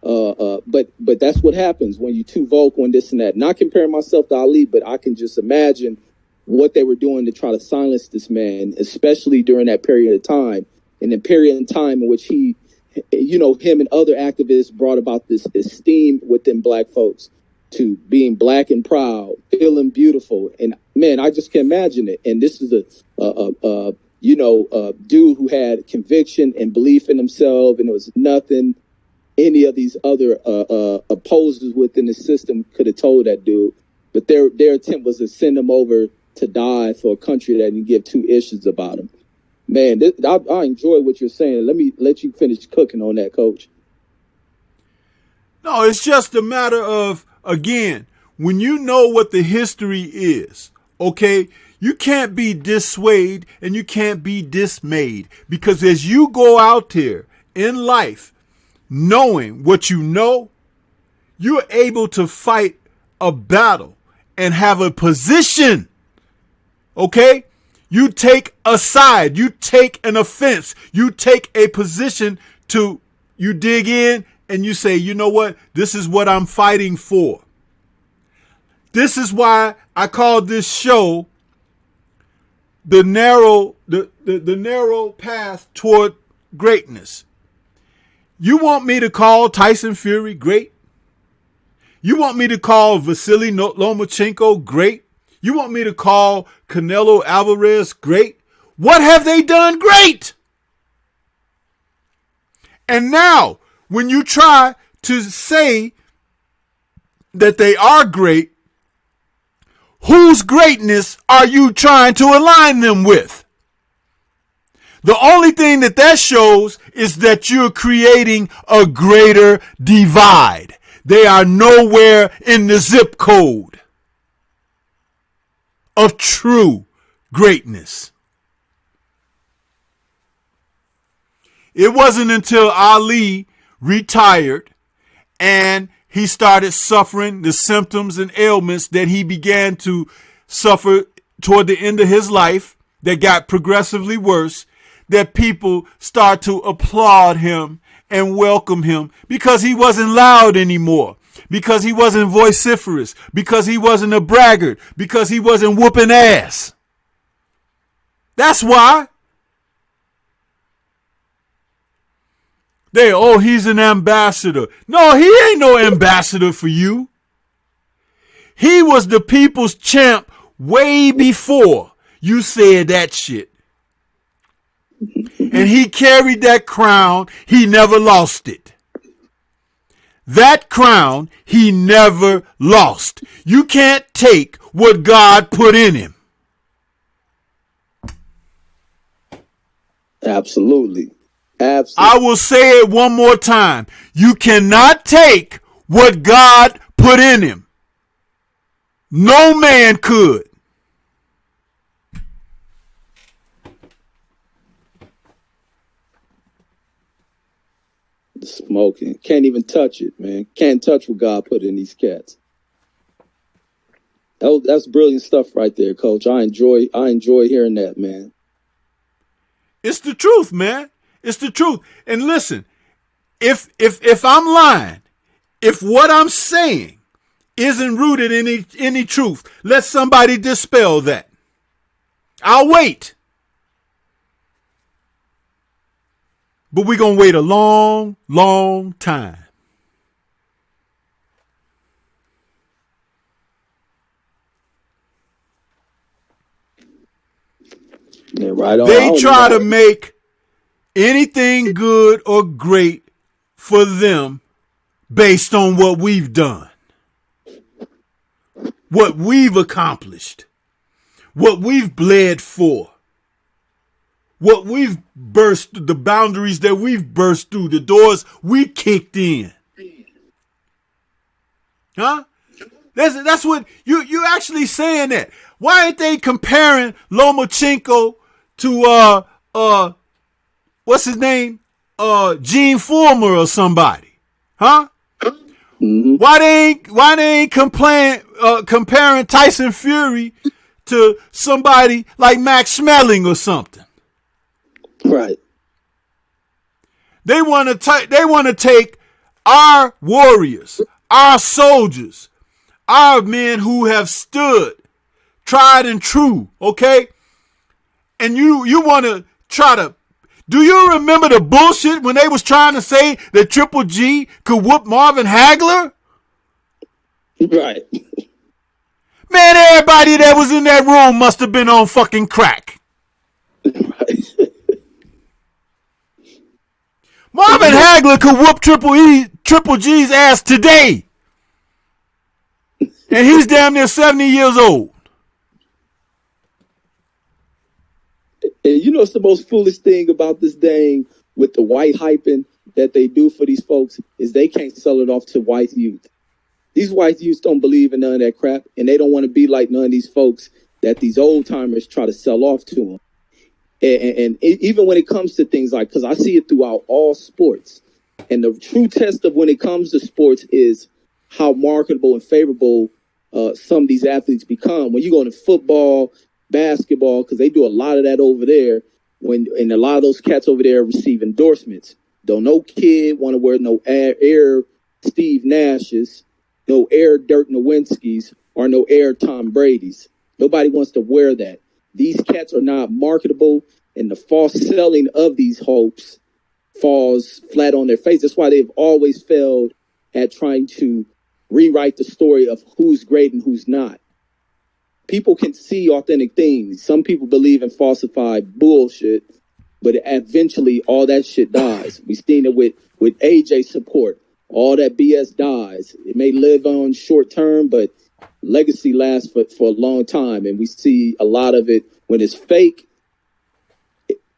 But that's what happens when you're too vocal and this and that. Not comparing myself to Ali, but I can just imagine what they were doing to try to silence this man, especially during that period of time. In the period of time in which he, him and other activists brought about this esteem within black folks to being black and proud, feeling beautiful. And man, I just can't imagine it. And this is a dude who had conviction and belief in himself, and it was nothing any of these other opposers within the system could have told that dude. But their attempt was to send him over to die for a country that didn't give two issues about him. Man, I enjoy what you're saying. Let me let you finish cooking on that, Coach. No, it's just a matter of, again, when you know what the history is, okay, you can't be dissuaded and you can't be dismayed, because as you go out there in life, knowing what you know, you're able to fight a battle and have a position. Okay? You take a side, you take an offense, you take a position you dig in and you say, you know what? This is what I'm fighting for. This is why I call this show the narrow path toward greatness. You want me to call Tyson Fury great? You want me to call Vasily Lomachenko great? You want me to call Canelo Alvarez great? What have they done great? And now, when you try to say that they are great, whose greatness are you trying to align them with? The only thing that shows is that you're creating a greater divide. They are nowhere in the zip code of true greatness. It wasn't until Ali retired and he started suffering the symptoms and ailments that he began to suffer toward the end of his life that got progressively worse, that people start to applaud him and welcome him because he wasn't loud anymore, because he wasn't vociferous, because he wasn't a braggart, because he wasn't whooping ass. That's why. He's an ambassador. No, he ain't no ambassador for you. He was the people's champ way before you said that shit. And he carried that crown. He never lost it. That crown he never lost. You can't take what God put in him. Absolutely. Absolutely. I will say it one more time. You cannot take what God put in him. No man could. Smoking. Can't even touch it, man. Can't touch what God put in these cats. That's brilliant stuff right there, Coach. I enjoy hearing that, man. It's the truth, man. It's the truth. And listen, if I'm lying, if what I'm saying isn't rooted in any truth, let somebody dispel that. I'll wait. But we're going to wait a long, long time. Yeah, right on. They try to make anything good or great for them based on what we've done, what we've accomplished, what we've bled for, what we've burst, the boundaries that we've burst through, the doors we kicked in. Huh? That's what you actually saying that. Why ain't they comparing Lomachenko to what's his name? Gene Fullmer or somebody. Huh? Mm-hmm. Why they ain't comparing Tyson Fury to somebody like Max Schmeling or something? Right. They want to take our warriors, our soldiers, our men who have stood tried and true, okay? And you want to try to. Do you remember the bullshit when they was trying to say that Triple G could whoop Marvin Hagler? Right. Man, everybody that was in that room must have been on fucking crack. Right. Marvin Hagler could whoop Triple G's ass today. And he's damn near 70 years old. And you know what's the most foolish thing about this thing with the white hyping that they do for these folks is they can't sell it off to white youth. These white youths don't believe in none of that crap, and they don't want to be like none of these folks that these old timers try to sell off to them. And even when it comes to things like, because I see it throughout all sports, and the true test of when it comes to sports is how marketable and favorable some of these athletes become. When you go into football, basketball, because they do a lot of that over there, and a lot of those cats over there receive endorsements. Don't no kid want to wear no Air Steve Nash's, no Air Dirk Nowinski's, or no Air Tom Brady's. Nobody wants to wear that. These cats are not marketable, and the false selling of these hopes falls flat on their face. That's why they've always failed at trying to rewrite the story of who's great and who's not. People can see authentic things. Some people believe in falsified bullshit, but eventually all that shit dies. We've seen it with AJ support. All that BS dies. It may live on short term, but legacy lasts for a long time. And we see a lot of it when it's fake,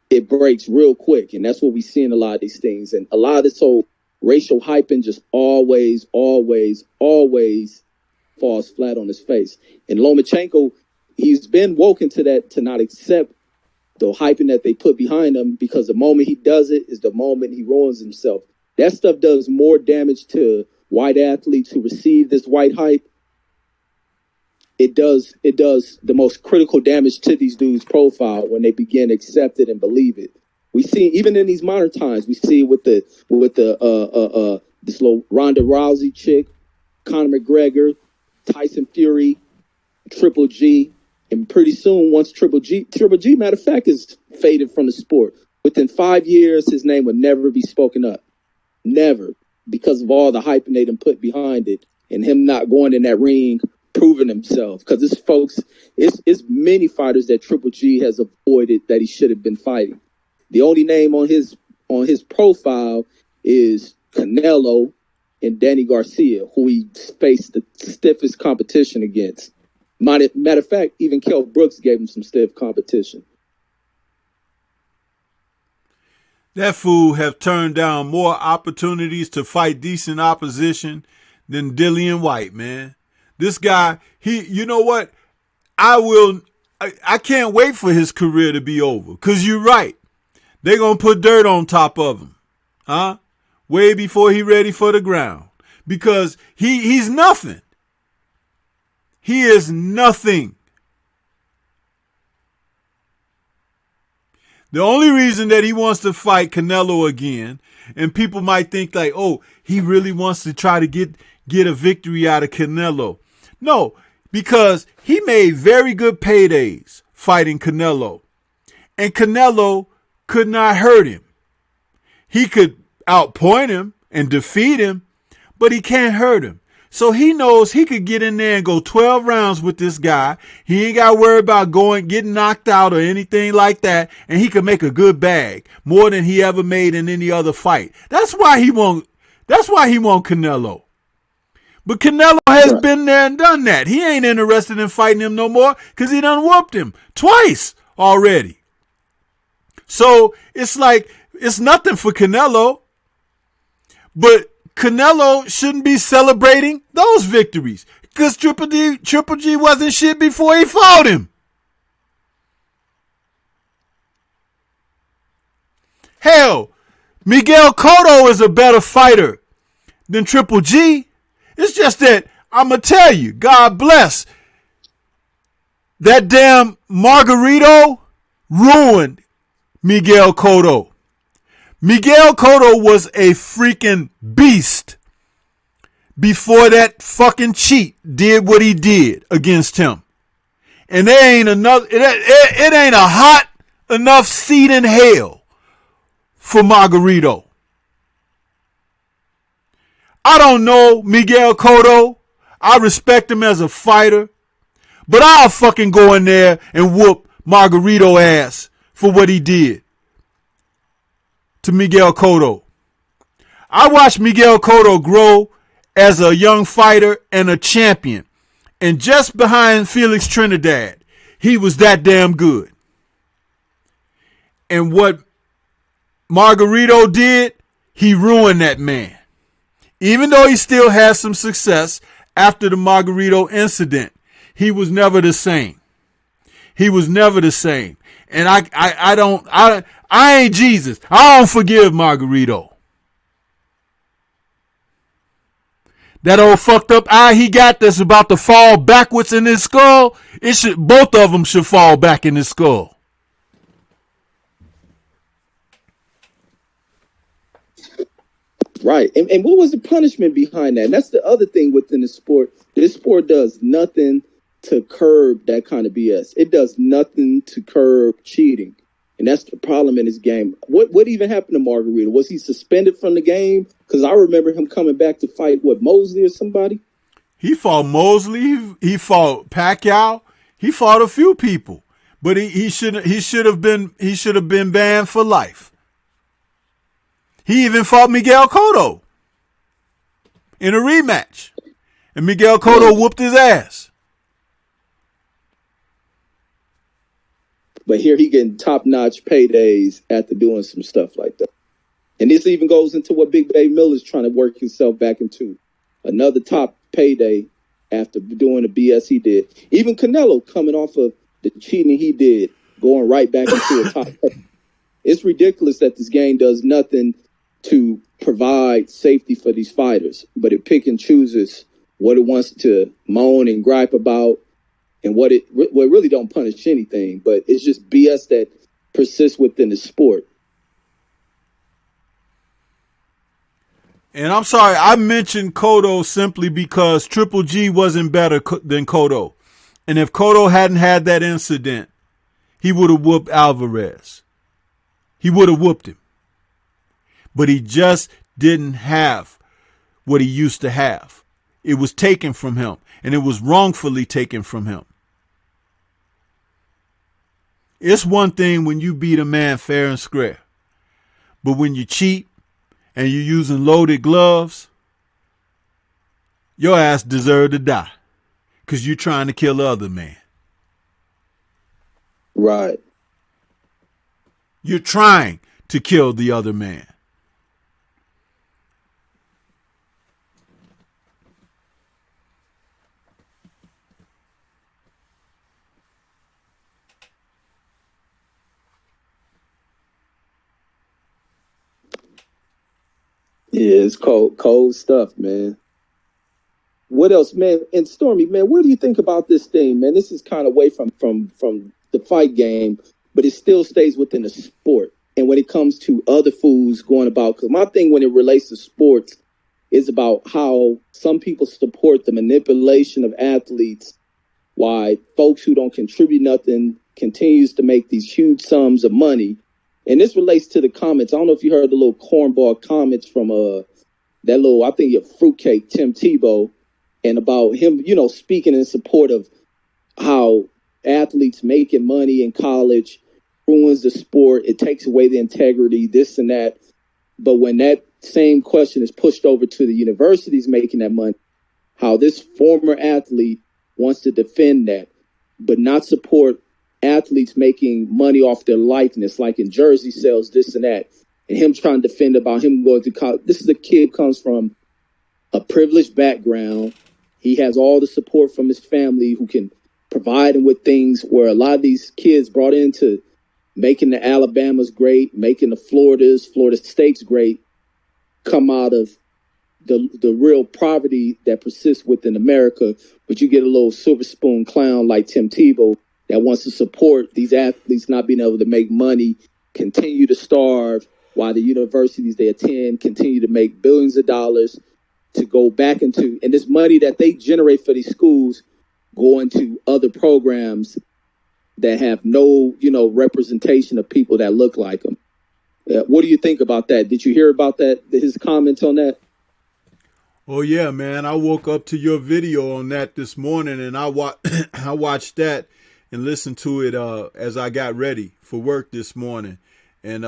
it breaks real quick. And that's what we see in a lot of these things. And a lot of this whole racial hyping just always falls flat on his face. And Lomachenko, he's been woken to that, to not accept the hyping that they put behind him, because the moment he does it is the moment he ruins himself. That stuff does more damage to white athletes who receive this white hype. It does the most critical damage to these dudes' profile when they begin to accept it and believe it. We see, even in these modern times, we see with this little Ronda Rousey chick, Conor McGregor, Tyson Fury, Triple G, and pretty soon, once Triple G, matter of fact, is faded from the sport. Within 5 years, his name would never be spoken up. Never. Because of all the hype they done put behind it, and him not going in that ring, proving himself. Because it's many fighters that Triple G has avoided that he should have been fighting. The only name on his profile is Canelo and Danny Garcia, who he faced the stiffest competition against. Matter of fact, even Kell Brooks gave him some stiff competition. That fool have turned down more opportunities to fight decent opposition than Dillian White, man. This guy, you know what? I can't wait for his career to be over. Because you're right. They're going to put dirt on top of him. Huh? Way before he ready for the ground. Because he's nothing. He is nothing. The only reason that he wants to fight Canelo again, and people might think like, oh, he really wants to try to get a victory out of Canelo. No, because he made very good paydays fighting Canelo. And Canelo could not hurt him. He could outpoint him and defeat him, but he can't hurt him. So he knows he could get in there and go 12 rounds with this guy. He ain't got to worry about getting knocked out or anything like that. And he could make a good bag, more than he ever made in any other fight. That's why he want Canelo. But Canelo has been there and done that. He ain't interested in fighting him no more because he done whooped him twice already. So it's like, it's nothing for Canelo. But Canelo shouldn't be celebrating those victories because Triple G wasn't shit before he fought him. Hell, Miguel Cotto is a better fighter than Triple G. It's just that I'm going to tell you, God bless, that damn Margarito ruined Miguel Cotto. Miguel Cotto was a freaking beast before that fucking cheat did what he did against him. And there ain't it ain't a hot enough seat in hell for Margarito. I don't know Miguel Cotto. I respect him as a fighter, but I'll fucking go in there and whoop Margarito ass for what he did to Miguel Cotto. I watched Miguel Cotto grow as a young fighter and a champion. And just behind Felix Trinidad, he was that damn good. And what Margarito did, he ruined that man. Even though he still has some success after the Margarito incident, he was never the same. He was never the same. And I ain't Jesus. I don't forgive Margarito. That old fucked up eye he got that's about to fall backwards in his skull, both of them should fall back in his skull. Right. And what was the punishment behind that? And that's the other thing within the sport. This sport does nothing to curb that kind of BS. It does nothing to curb cheating. And that's the problem in this game. What even happened to Margarito? Was he suspended from the game? Because I remember him coming back to fight, Mosley or somebody? He fought Mosley. He fought Pacquiao. He fought a few people. But he should have been banned for life. He even fought Miguel Cotto in a rematch. And Miguel Cotto whooped his ass. But here he getting top-notch paydays after doing some stuff like that. And this even goes into what Big Baby Miller's trying to work himself back into. Another top payday after doing the BS he did. Even Canelo coming off of the cheating he did, going right back into a top 10. It's ridiculous that this game does nothing to provide safety for these fighters, but it pick and chooses what it wants to moan and gripe about, and what it really don't punish anything, but it's just BS that persists within the sport. And I'm sorry, I mentioned Cotto simply because Triple G wasn't better than Cotto. And if Cotto hadn't had that incident, he would have whooped Alvarez. He would have whooped him. But he just didn't have what he used to have. It was taken from him, and it was wrongfully taken from him. It's one thing when you beat a man fair and square. But when you cheat and you're using loaded gloves, your ass deserve to die because you're trying to kill the other man. Right. You're trying to kill the other man. Yeah, it's cold stuff, man. What else, man? And Stormy, man, what do you think about this thing, man? This is kind of away from the fight game, but it still stays within the sport. And when it comes to other foods going about, because my thing when it relates to sports is about how some people support the manipulation of athletes, why folks who don't contribute nothing continues to make these huge sums of money. And this relates to the comments. I don't know if you heard the little cornball comments from that little, I think, fruitcake, Tim Tebow, and about him, speaking in support of how athletes making money in college ruins the sport. It takes away the integrity, this and that. But when that same question is pushed over to the universities making that money, how this former athlete wants to defend that, but not support athletes making money off their likeness, like in jersey sales, this and that, and him trying to defend about him going to college. This is a kid comes from a privileged background. He has all the support from his family who can provide him with things where a lot of these kids brought into making the Alabamas great, making the Florida States great, come out of the real poverty that persists within America. But you get a little silver spoon clown like Tim Tebow that wants to support these athletes not being able to make money, continue to starve, while the universities they attend continue to make billions of dollars to go back into, and this money that they generate for these schools go into other programs that have no, representation of people that look like them. What do you think about that? Did you hear about that, his comments on that? Oh, yeah, man. I woke up to your video on that this morning, and I watched that and listened to it as I got ready for work this morning. And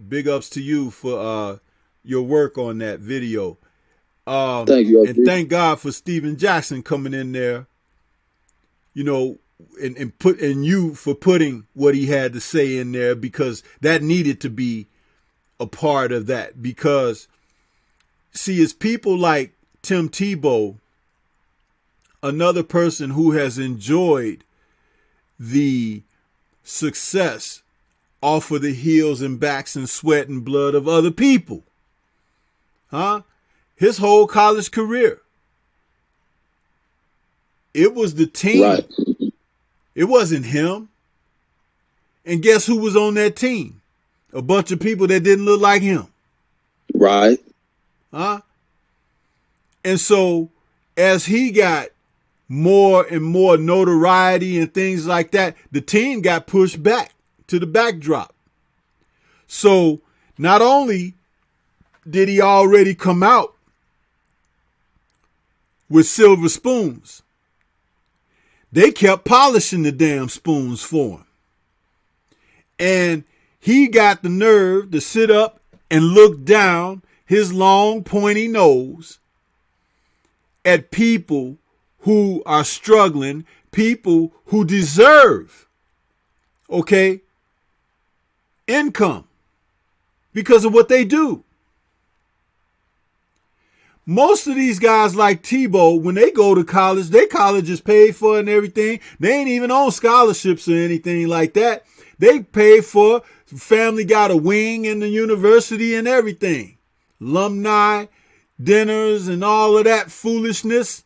big ups to you for your work on that video. Thank you. And thank God for Steven Jackson coming in there, and you for putting what he had to say in there, because that needed to be a part of that. Because, see, it's people like Tim Tebow, another person who has enjoyed the success off of the heels and backs and sweat and blood of other people. His whole college career. It was the team. Right. It wasn't him. And guess who was on that team? A bunch of people that didn't look like him. Right. And so as he got more and more notoriety and things like that, the team got pushed back to the backdrop. So not only did he already come out with silver spoons, they kept polishing the damn spoons for him. And he got the nerve to sit up and look down his long pointy nose at people who are struggling, people who deserve, income because of what they do. Most of these guys like Tebow, when they go to college, their college is paid for and everything. They ain't even on scholarships or anything like that. They pay for, family got a wing in the university and everything. Alumni, dinners, and all of that foolishness.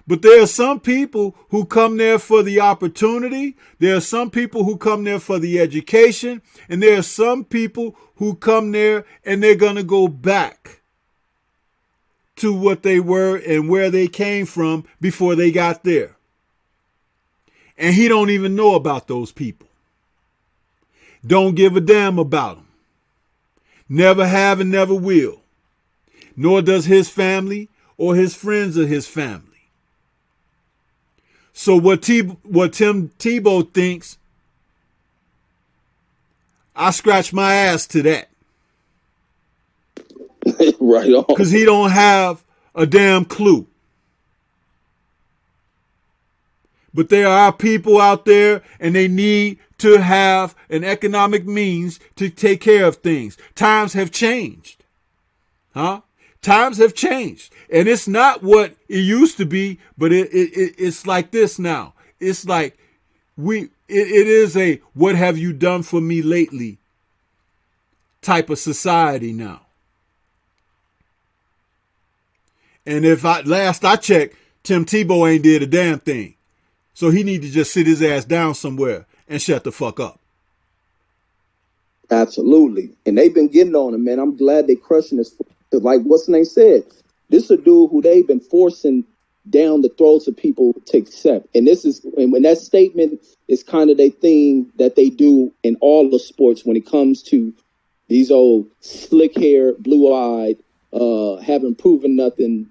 But there are some people who come there for the opportunity. There are some people who come there for the education. And there are some people who come there and they're going to go back to what they were and where they came from before they got there. And he don't even know about those people. Don't give a damn about them. Never have and never will. Nor does his family or his friends of his family. So what Tim Tebow thinks, I scratch my ass to that. Right on. Because he don't have a damn clue. But there are people out there and they need to have an economic means to take care of things. Times have changed. Huh? Times have changed. And it's not what it used to be, but it's like this now. It's like it is a what have you done for me lately type of society now. And if last I checked, Tim Tebow ain't did a damn thing. So he need to just sit his ass down somewhere and shut the fuck up. Absolutely. And they've been getting on him, man. I'm glad they crushing this. Like what's the name said, this is a dude who they've been forcing down the throats of people to accept. And when that statement is kind of their thing that they do in all the sports when it comes to these old slick hair, blue eyed, haven't proven nothing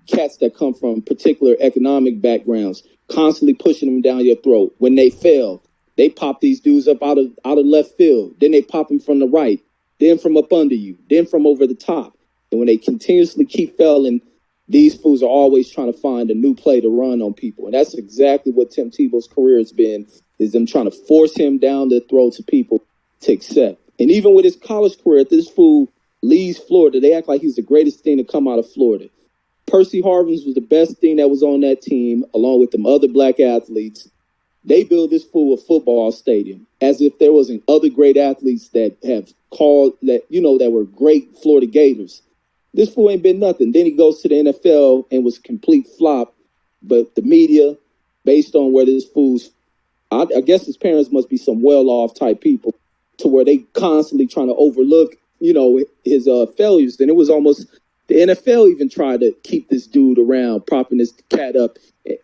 cats that come from particular economic backgrounds, constantly pushing them down your throat. When they fail, they pop these dudes up out of left field. Then they pop them from the right, then from up under you, then from over the top. And when they continuously keep failing, these fools are always trying to find a new play to run on people. And that's exactly what Tim Tebow's career has been, is them trying to force him down the throats of people to accept. And even with his college career, if this fool leaves Florida, they act like he's the greatest thing to come out of Florida. Percy Harvins was the best thing that was on that team, along with them other black athletes. They built this fool a football stadium as if there wasn't other great athletes that have called that, that were great Florida Gators. This fool ain't been nothing. Then he goes to the NFL and was a complete flop. But the media, based on where this fool's, I guess his parents must be some well-off type people, to where they constantly trying to overlook, his failures. And it was almost, the NFL even tried to keep this dude around, propping this cat up,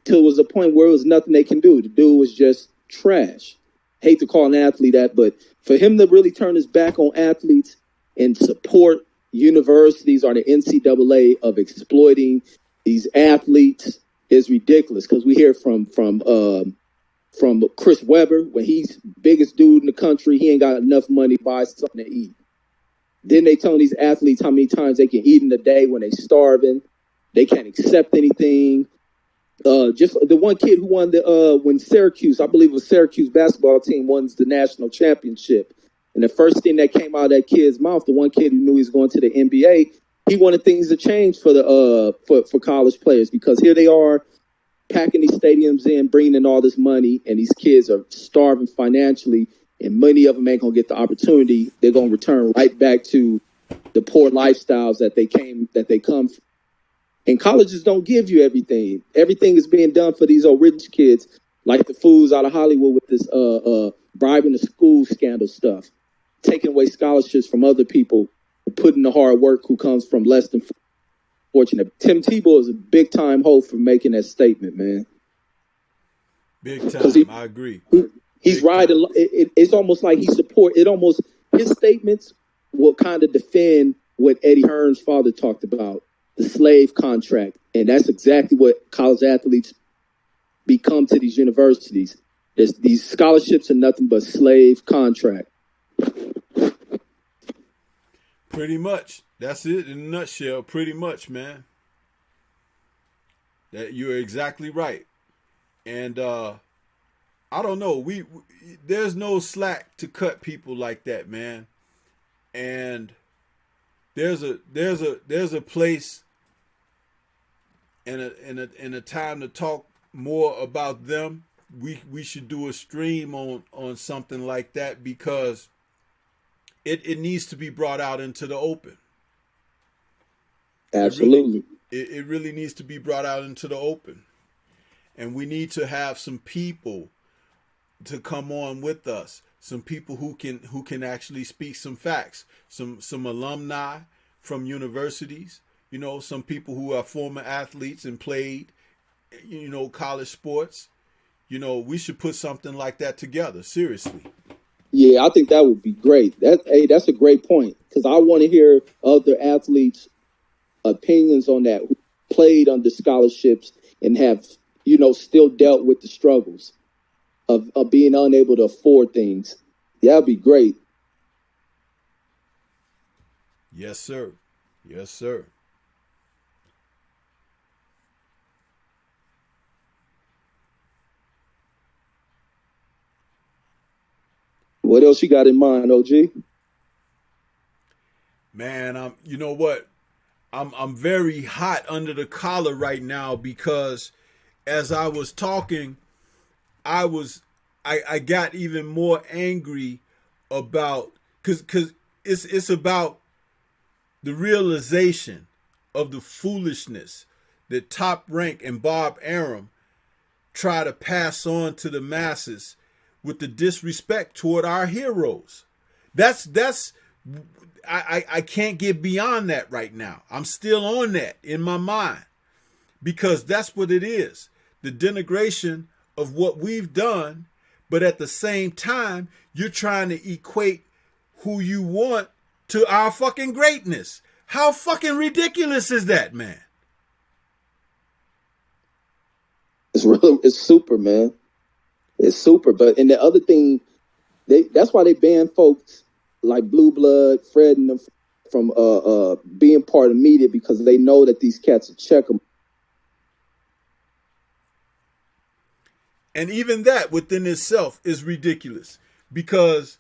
till it was a point where it was nothing they can do. The dude was just trash. Hate to call an athlete that, but for him to really turn his back on athletes and support universities or the NCAA of exploiting these athletes is ridiculous. Because we hear from Chris Webber, when he's biggest dude in the country, he ain't got enough money to buy something to eat. Then they telling these athletes how many times they can eat in a day when they starving. They can't accept anything. Just the one kid who won when Syracuse, I believe it was Syracuse basketball team, won the national championship. And the first thing that came out of that kid's mouth, the one kid who knew he was going to the NBA, he wanted things to change for the for college players, because here they are packing these stadiums in, bringing in all this money, and these kids are starving financially, and many of them ain't gonna get the opportunity. They're gonna return right back to the poor lifestyles that they come from. And colleges don't give you everything. Everything is being done for these old rich kids, like the fools out of Hollywood with this bribing the school scandal stuff, taking away scholarships from other people, putting the hard work who comes from less than fortunate. Tim Tebow is a big time hoe for making that statement, man. Big time, I agree. He's right. It's almost like his statements will kind of defend what Eddie Hearn's father talked about, the slave contract. And that's exactly what college athletes become to these universities. These scholarships are nothing but slave contract. Pretty much. That's it in a nutshell. Pretty much, man. That you're exactly right. And I don't know. We there's no slack to cut people like that, man. And there's a place and a time to talk more about them. We should do a stream on something like that because it needs to be brought out into the open. Absolutely. It really needs to be brought out into the open. And we need to have some people to come on with us. Some people who can actually speak some facts. Some alumni from universities, some people who are former athletes and played, college sports. We should put something like that together, seriously. Yeah, I think that would be great. That's a great point because I want to hear other athletes' opinions on that who played under scholarships and have, still dealt with the struggles of being unable to afford things. That'd be great. Yes, sir. Yes, sir. What else you got in mind, OG? Man, you know what? I'm very hot under the collar right now because as I was talking, I got even more angry about because it's about the realization of the foolishness that Top Rank and Bob Arum try to pass on to the masses with the disrespect toward our heroes. That's I can't get beyond that right now. I'm still on that in my mind because that's what it is. The denigration of what we've done, but at the same time, you're trying to equate who you want to our fucking greatness. How fucking ridiculous is that, man? It's super, man. It's super. And the other thing, that's why they ban folks like Blue Blood, Fred, and them from being part of media because they know that these cats will check them. And even that within itself is ridiculous because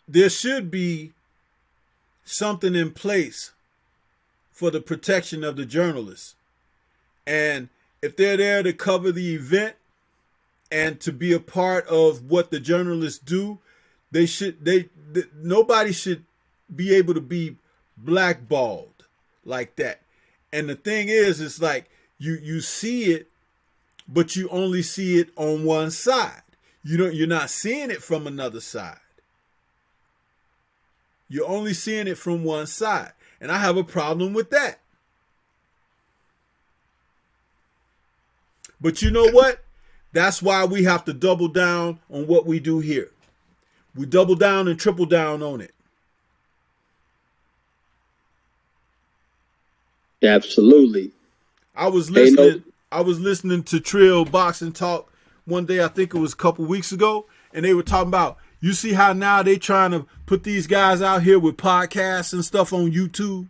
there should be something in place for the protection of the journalists. And if they're there to cover the event and to be a part of what the journalists do, nobody should be able to be blackballed like that. And the thing is, it's like you see it, but you only see it on one side. You're not seeing it from another side. You're only seeing it from one side. And I have a problem with that. But you know what? That's why we have to double down on what we do here. We double down and triple down on it. Absolutely. I was listening to Trill Boxing Talk one day, I think it was a couple weeks ago, and they were talking about, you see how now they trying to put these guys out here with podcasts and stuff on YouTube?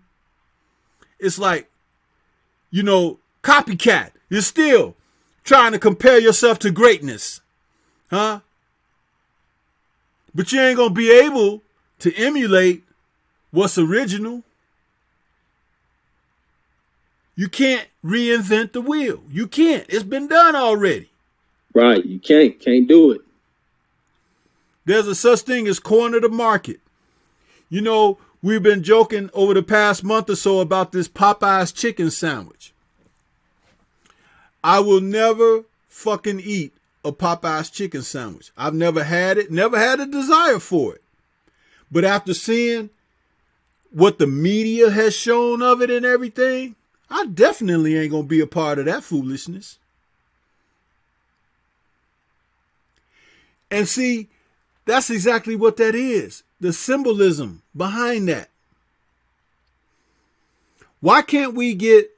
It's like, copycat. You're still trying to compare yourself to greatness. Huh? But you ain't going to be able to emulate what's original. You can't reinvent the wheel. You can't. It's been done already. Right. You can't do it. There's a such thing as corner the market. We've been joking over the past month or so about this Popeye's chicken sandwich. I will never fucking eat a Popeye's chicken sandwich. I've never had it, never had a desire for it. But after seeing what the media has shown of it and everything, I definitely ain't going to be a part of that foolishness. And see, that's exactly what that is. The symbolism behind that. Why can't we get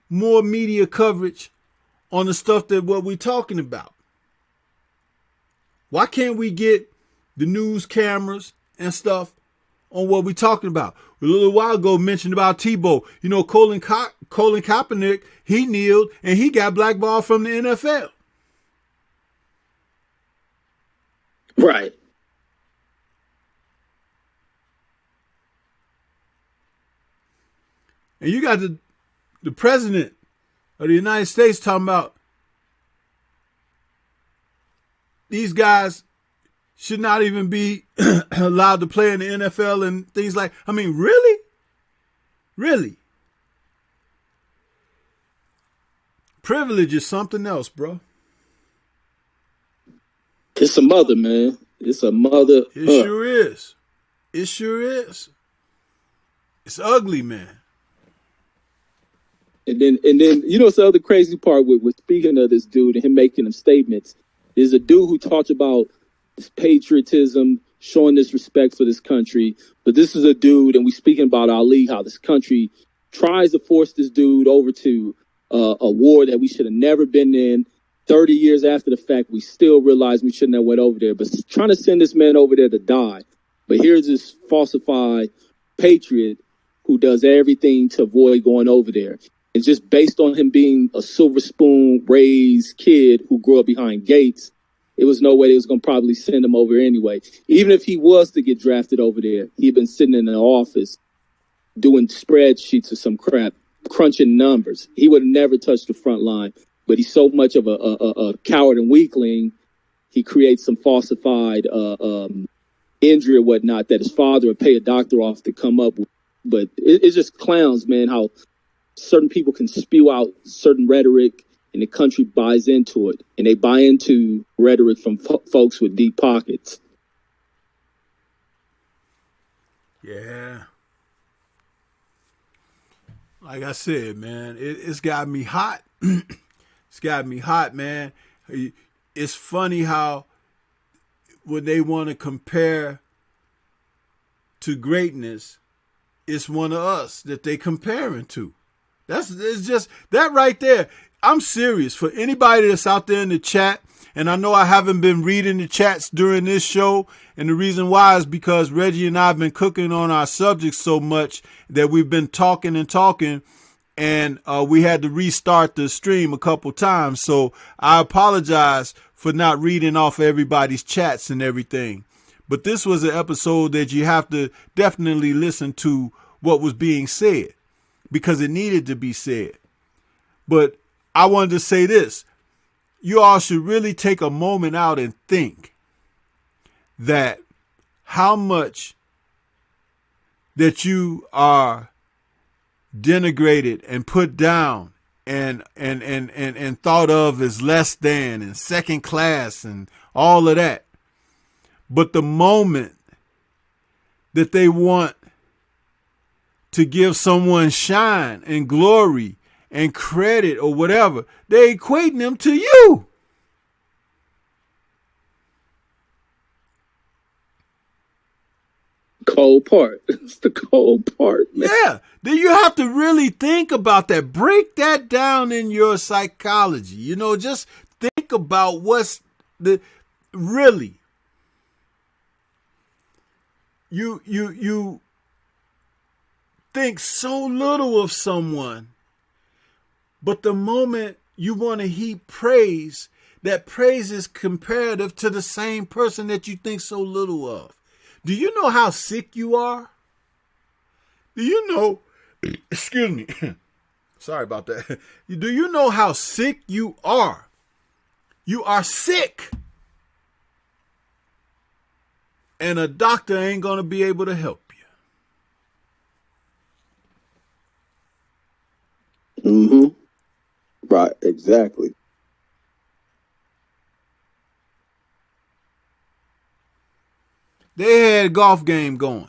more media coverage on the stuff that what we're talking about? Why can't we get the news cameras and stuff on what we're talking about? A little while ago mentioned about Tebow. Colin Kaepernick, he kneeled and he got blackballed from the NFL. Right. And you got the president of the United States talking about these guys should not even be allowed to play in the NFL and things like, I mean, really? Really? Privilege is something else, bro. It's a mother, man. It's a mother. It sure is. It sure is. It's ugly, man. And then you know, it's the other crazy part with speaking of this dude and him making them statements. There's a dude who talks about this patriotism, showing this respect for this country. But this is a dude, and we speaking about Ali, how this country tries to force this dude over to a war that we should have never been in. 30 years after the fact, we still realize we shouldn't have went over there. But trying to send this man over there to die. But here's this falsified patriot who does everything to avoid going over there. It's just based on him being a silver spoon raised kid who grew up behind gates. It was no way they was going to probably send him over anyway. Even if he was to get drafted over there, he'd been sitting in the office doing spreadsheets or some crap, crunching numbers. He would have never touched the front line. But he's so much of a coward and weakling, he creates some falsified injury or whatnot that his father would pay a doctor off to come up with. But it's just clowns, man, how certain people can spew out certain rhetoric and the country buys into it. And they buy into rhetoric from folks with deep pockets. Yeah. Like I said, man, it's got me hot. It's got me hot, man. It's funny how when they want to compare to greatness, it's one of us that they comparing to. It's just that right there. I'm serious. For anybody that's out there in the chat, and I know I haven't been reading the chats during this show, and the reason why is because Reggie and I have been cooking on our subjects so much that we've been talking and talking. And we had to restart the stream a couple times. So I apologize for not reading off everybody's chats and everything. But this was an episode that you have to definitely listen to what was being said because it needed to be said. But I wanted to say this. You all should really take a moment out and think that how much that you are denigrated and put down and thought of as less than and second class and all of that. But the moment that they want to give someone shine and glory and credit or whatever, they're equating them to you. Cold part. It's the cold part, man. Yeah. Then you have to really think about that. Break that down in your psychology. You know, just think about what's the really. You think so little of someone, but the moment you want to heap praise, that praise is comparative to the same person that you think so little of. Do you know how sick you are? Do you know, excuse me, sorry about that. Do you know how sick you are? You are sick. And a doctor ain't going to be able to help you. Mm-hmm. Right, exactly. They had a golf game going.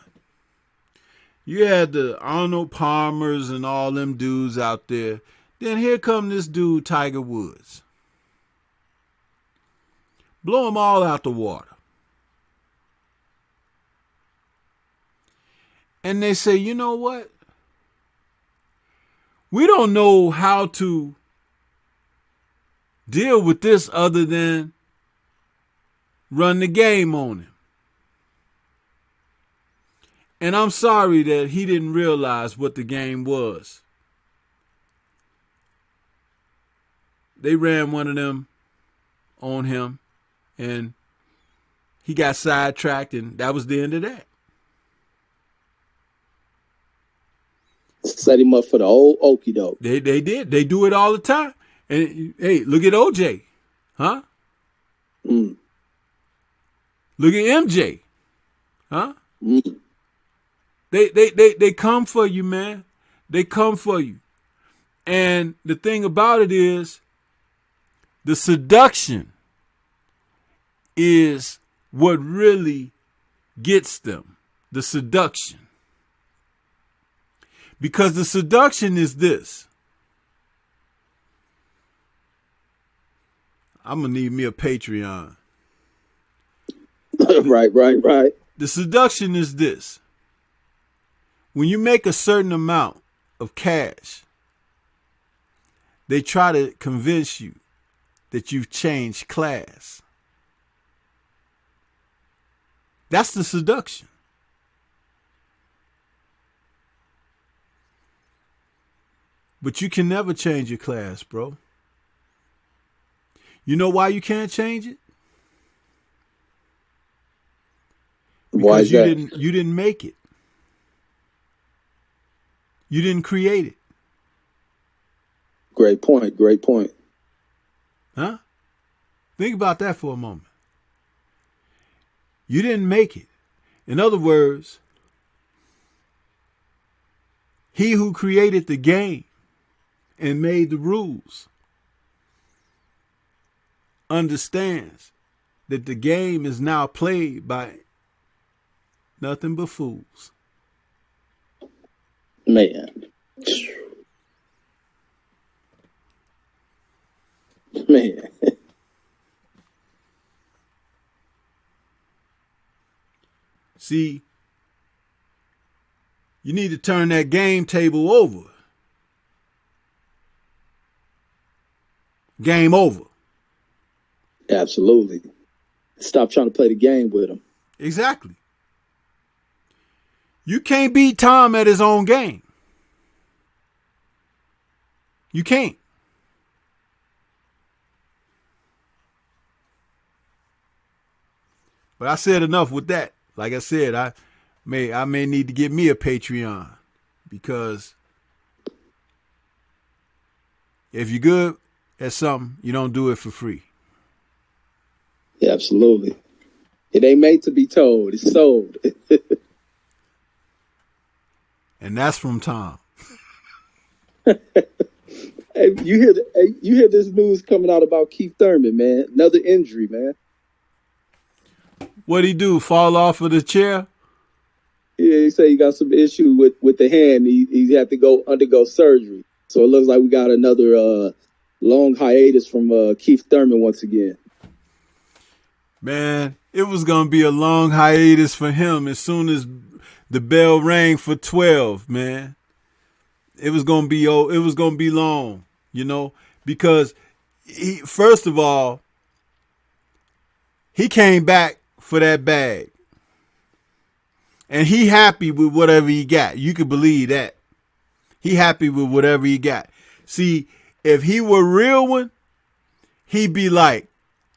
You had the Arnold Palmers and all them dudes out there. Then here come this dude, Tiger Woods. Blow them all out the water. And they say, you know what? We don't know how to deal with this other than run the game on him. And I'm sorry that he didn't realize what the game was. They ran one of them on him, and he got sidetracked, and that was the end of that. Set him up for the old okie doke. They did. They do it all the time. And hey, look at OJ, huh? Mm. Look at MJ, huh? Mm. They come for you, man. They come for you. And the thing about it is, the seduction is what really gets them. The seduction. Because the seduction is this. I'm going to need me a Patreon. Right. The seduction is this. When you make a certain amount of cash, they try to convince you that you've changed class. That's the seduction. But you can never change your class, bro. You know why you can't change it? Why is that? You didn't make it. You didn't create it. Great point. Huh? Think about that for a moment. You didn't make it. In other words, he who created the game and made the rules understands that the game is now played by nothing but fools. Man. See, you need to turn that game table over. Game over. Absolutely. Stop trying to play the game with him. Exactly. You can't beat Tom at his own game. You can't. But I said enough with that. Like I said, I may need to get me a Patreon, because if you're good at something, you don't do it for free. Yeah, absolutely. It ain't made to be told. It's sold. And that's from Tom. Hey, you hear this news coming out about Keith Thurman, man? Another injury, man. What'd he do? Fall off of the chair? Yeah, he said he got some issue with the hand. He had to undergo surgery. So it looks like we got another long hiatus from Keith Thurman once again. Man, it was gonna be a long hiatus for him as soon as the bell rang for 12, man. It was gonna be long, because first of all, he came back for that bag. And he happy with whatever he got. You can believe that. He happy with whatever he got. See, if he were a real one, he'd be like,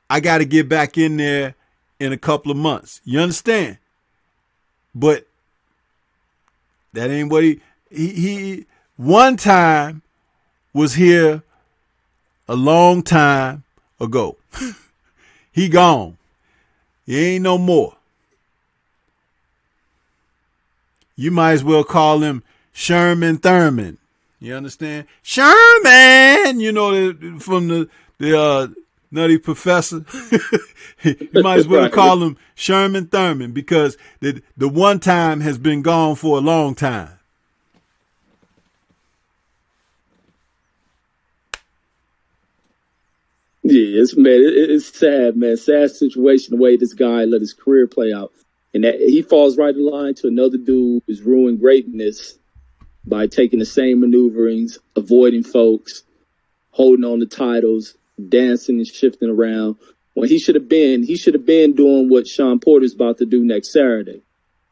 I got to get back in there in a couple of months. You understand? But that ain't what he one time was here a long time ago. He gone. He ain't no more. You might as well call him Sherman Thurman. You understand? Sherman, from the Nutty Professor. You might as well call him Sherman Thurman, because the one time has been gone for a long time. Yeah, it's sad, man. Sad situation, the way this guy let his career play out. And that he falls right in line to another dude who's ruined greatness by taking the same maneuverings, avoiding folks, holding on to titles, dancing and shifting around. When he should have been doing what Sean Porter's about to do next Saturday.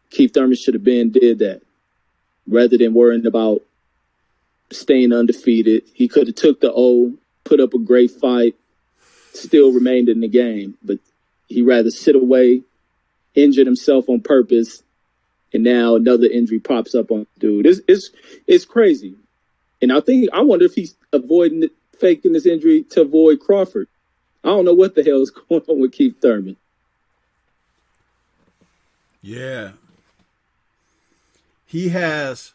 Keith Thurman should have did that, rather than worrying about staying undefeated. He could have took the O, put up a great fight, still remained in the game, but he rather sit away, injured himself on purpose, and now another injury pops up on dude. It's crazy. And I wonder if he's faking this injury to avoid Crawford. I don't know what the hell is going on with Keith Thurman. Yeah. He has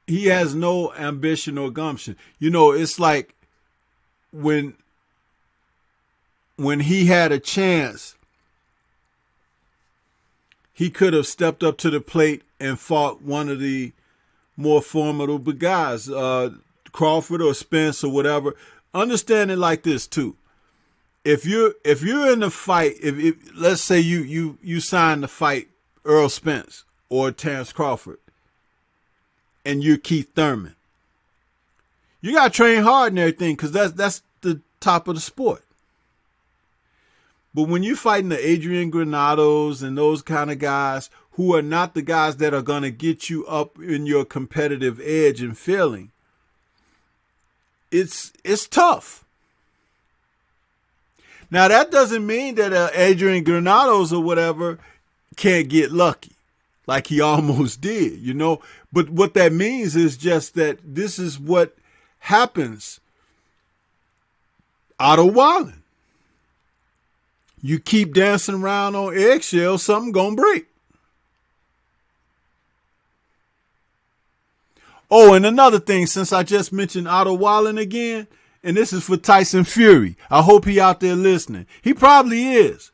no ambition or gumption. It's like when he had a chance, he could have stepped up to the plate and fought one of the more formidable guys, Crawford or Spence or whatever. Understand it like this too. If you're in the fight, if let's say you sign to fight Earl Spence or Terrence Crawford, and you're Keith Thurman, you gotta train hard and everything because that's the top of the sport. But when you're fighting the Adrian Granados and those kind of guys who are not the guys that are going to get you up in your competitive edge and feeling, it's tough. Now, that doesn't mean that Adrian Granados or whatever can't get lucky like he almost did, But what that means is just that this is what happens out of wilding. You keep dancing around on eggshells, something gonna break. Oh, and another thing, since I just mentioned Otto Wallen again, and this is for Tyson Fury. I hope he out there listening. He probably is.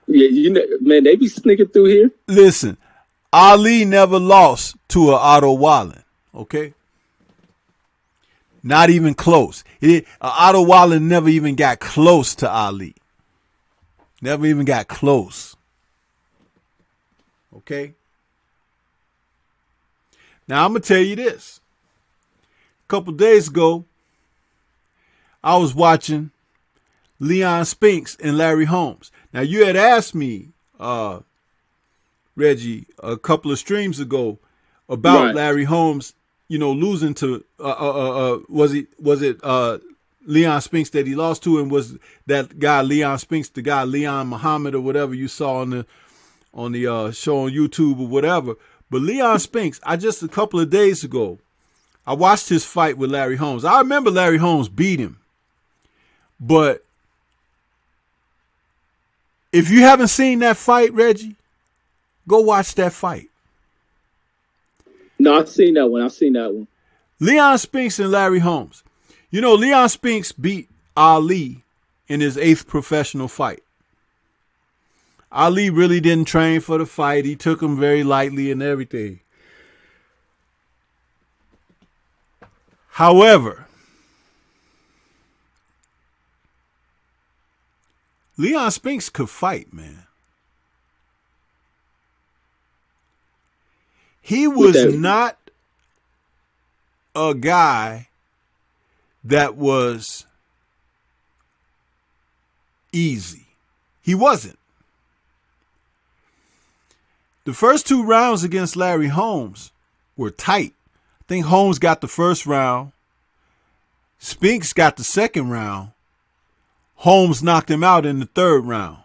Yeah, man, they be sneaking through here. Listen, Ali never lost to a Otto Wallen, okay? Not even close. Otto Wallen never even got close to Ali. Never even got close. Okay? Now, I'm going to tell you this. A couple days ago, I was watching Leon Spinks and Larry Holmes. Now, you had asked me, Reggie, a couple of streams ago about right. Larry Holmes, losing to was it Leon Spinks that he lost to, and was that guy Leon Spinks the guy Leon Muhammad or whatever you saw on the show on YouTube or whatever. But Leon Spinks, just a couple of days ago, I watched his fight with Larry Holmes. I remember Larry Holmes beat him, but if you haven't seen that fight, Reggie, go watch that fight. No, I've seen that one. Leon Spinks and Larry Holmes. Leon Spinks beat Ali in his 8th professional fight. Ali really didn't train for the fight. He took him very lightly and everything. However, Leon Spinks could fight, man. He was not a guy that was easy. He wasn't. The first 2 rounds against Larry Holmes were tight. I think Holmes got the first round. Spinks got the second round. Holmes knocked him out in the 3rd round.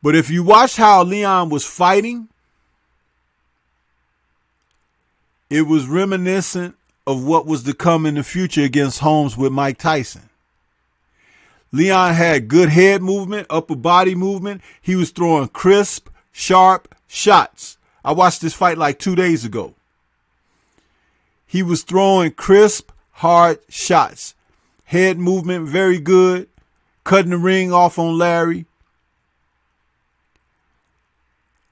But if you watch how Leon was fighting, it was reminiscent of what was to come in the future against Holmes with Mike Tyson. Leon had good head movement, upper body movement. He was throwing crisp, sharp shots. I watched this fight like 2 days ago. He was throwing crisp, hard shots. Head movement, very good. Cutting the ring off on Larry.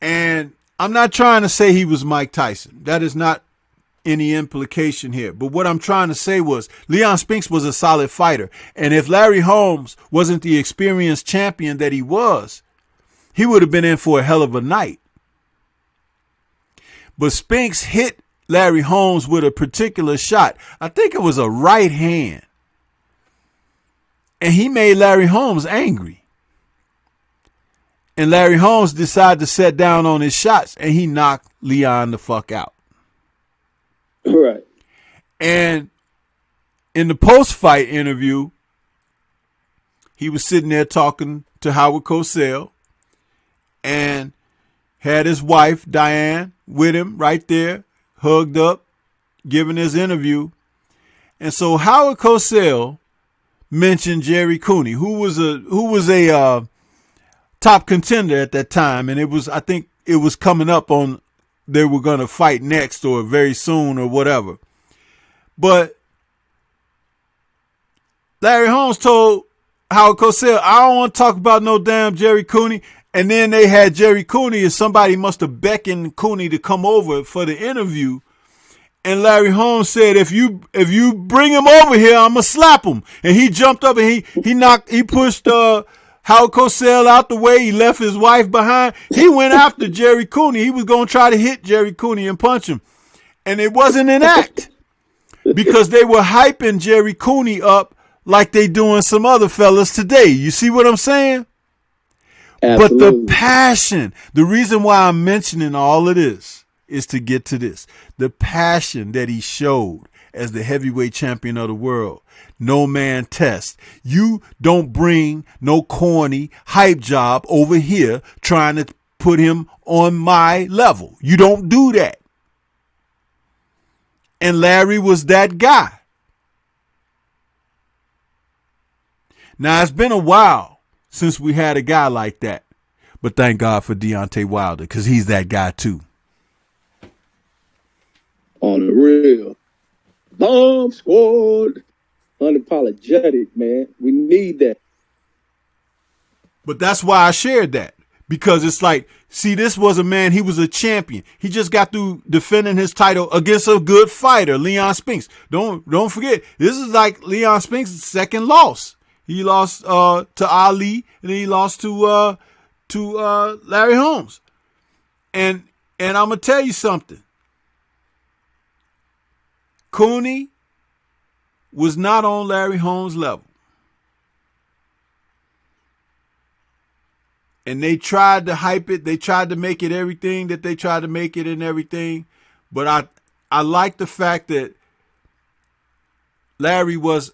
And I'm not trying to say he was Mike Tyson. That is not any implication here. But what I'm trying to say was Leon Spinks was a solid fighter. And if Larry Holmes wasn't the experienced champion that he was, he would have been in for a hell of a night. But Spinks hit Larry Holmes with a particular shot. I think it was a right hand. And he made Larry Holmes angry. And Larry Holmes decided to set down on his shots, and he knocked Leon the fuck out. Right. And in the post-fight interview, he was sitting there talking to Howard Cosell. had his wife, Diane, with him right there, hugged up, giving his interview. And so Howard Cosell mentioned Jerry Cooney, who was a top contender at that time, and I think it was coming up on they were going to fight next or very soon or whatever. But Larry Holmes told Howard Cosell, I don't want to talk about no damn Jerry Cooney. And then they had Jerry Cooney, and somebody must have beckoned Cooney to come over for the interview. And Larry Holmes said, if you bring him over here, I'm gonna slap him. And he jumped up and he pushed Howard Cosell out the way. He left his wife behind. He went after Jerry Cooney. He was gonna try to hit Jerry Cooney and punch him. And it wasn't an act because they were hyping Jerry Cooney up like they doing some other fellas today. You see what I'm saying? Absolutely. But the passion, the reason why I'm mentioning all of this is to get to this. The passion that he showed as the heavyweight champion of the world. No man test. You don't bring no corny hype job over here trying to put him on my level. You don't do that. And Larry was that guy. Now, it's been a while since we had a guy like that. But thank God for Deontay Wilder, because he's that guy too. On the real. Bomb squad. Unapologetic, man. We need that. But that's why I shared that. Because it's like, see, this was a man, he was a champion. He just got through defending his title against a good fighter, Leon Spinks. Don't forget, this is like Leon Spinks' second loss. He lost to Ali, and then he lost to Larry Holmes. And I'm gonna tell you something. Cooney was not on Larry Holmes' level. And they tried to hype it. They tried to make it everything that they tried to make it and everything. But I like the fact that Larry was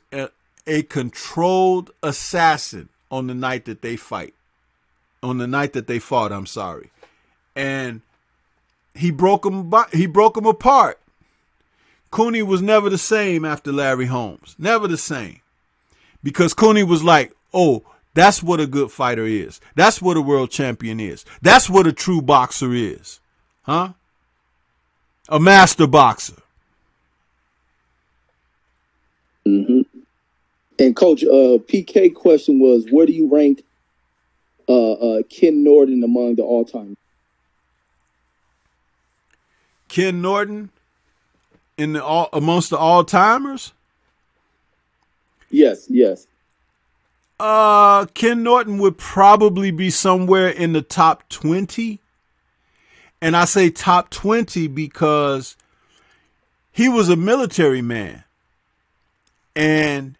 a controlled assassin on the night that they fight. On the night that they fought, I'm sorry. And he broke them apart. Cooney was never the same after Larry Holmes. Never the same. Because Cooney was like, oh, that's what a good fighter is. That's what a world champion is. That's what a true boxer is. Huh? A master boxer. Mm-hmm. And Coach, PK question was, where do you rank Ken Norton among the all-time? Ken Norton amongst the all-timers? Yes. Ken Norton would probably be somewhere in the top 20. And I say top 20 because he was a military man. And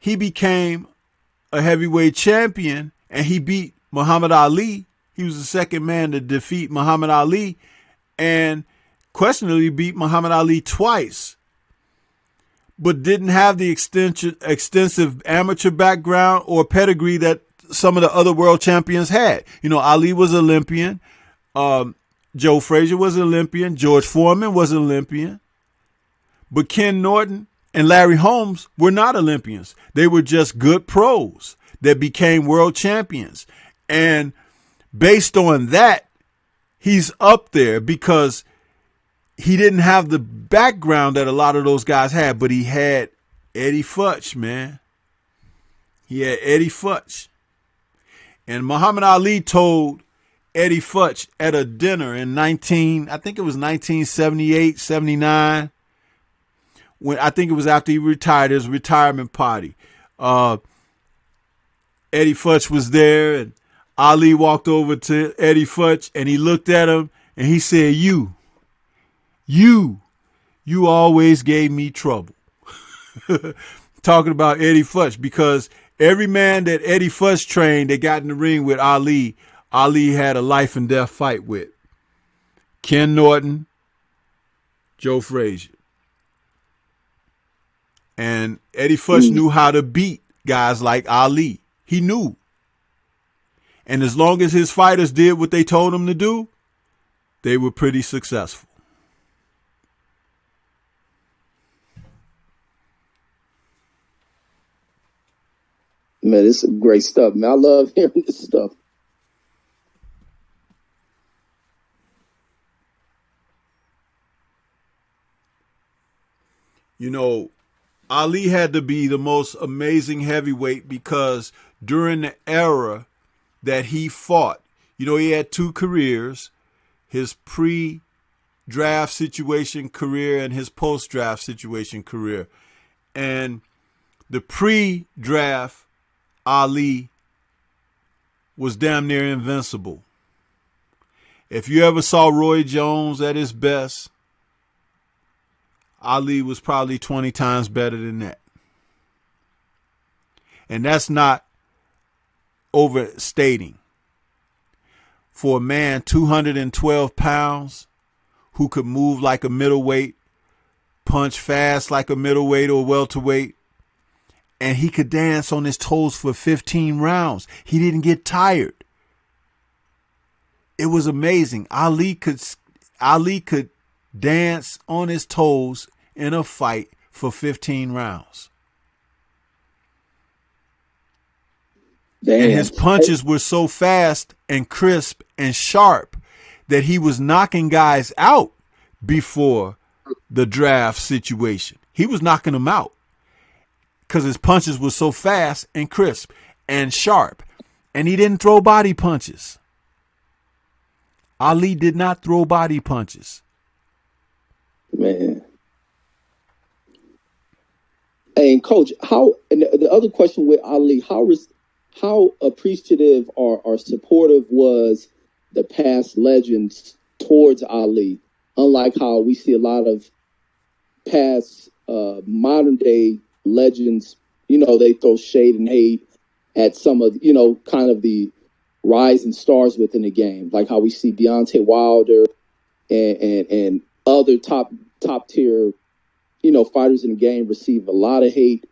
he became a heavyweight champion, and he beat Muhammad Ali. He was the second man to defeat Muhammad Ali, and questionably beat Muhammad Ali twice, but didn't have the extensive amateur background or pedigree that some of the other world champions had. You know, Ali was Olympian. Joe Frazier was Olympian. George Foreman was Olympian. But Ken Norton and Larry Holmes were not Olympians. They were just good pros that became world champions. And based on that, he's up there because he didn't have the background that a lot of those guys had, but he had Eddie Futch, man. He had Eddie Futch. And Muhammad Ali told Eddie Futch at a dinner in 1978, 79, when I think it was after he retired, his retirement party. Eddie Futch was there, and Ali walked over to Eddie Futch, and he looked at him, and he said, you always gave me trouble. Talking about Eddie Futch, because every man that Eddie Futch trained that got in the ring with Ali had a life and death fight with. Ken Norton, Joe Frazier. And Eddie Futch knew how to beat guys like Ali. He knew. And as long as his fighters did what they told them to do, they were pretty successful. Man, this is great stuff, man. I love hearing this stuff. You know, Ali had to be the most amazing heavyweight because during the era that he fought, you know, he had two careers, his pre-draft situation career and his post-draft situation career. And the pre-draft Ali was damn near invincible. If you ever saw Roy Jones at his best, Ali was probably 20 times better than that. And that's not overstating. For a man 212 pounds who could move like a middleweight, punch fast like a middleweight or welterweight, and he could dance on his toes for 15 rounds. He didn't get tired. It was amazing. Ali could dance on his toes in a fight for 15 rounds. Damn. And his punches were so fast and crisp and sharp that he was knocking guys out before the draft situation. He was knocking them out because his punches were so fast and crisp and sharp. And he didn't throw body punches. Ali did not throw body punches. Man. Hey, and Coach, and the other question with Ali, how appreciative or supportive was the past legends towards Ali? Unlike how we see a lot of past modern day legends, you know, they throw shade and hate at some of, you know, kind of the rising stars within the game, like how we see Deontay Wilder and other top tier, you know, fighters in the game receive a lot of hate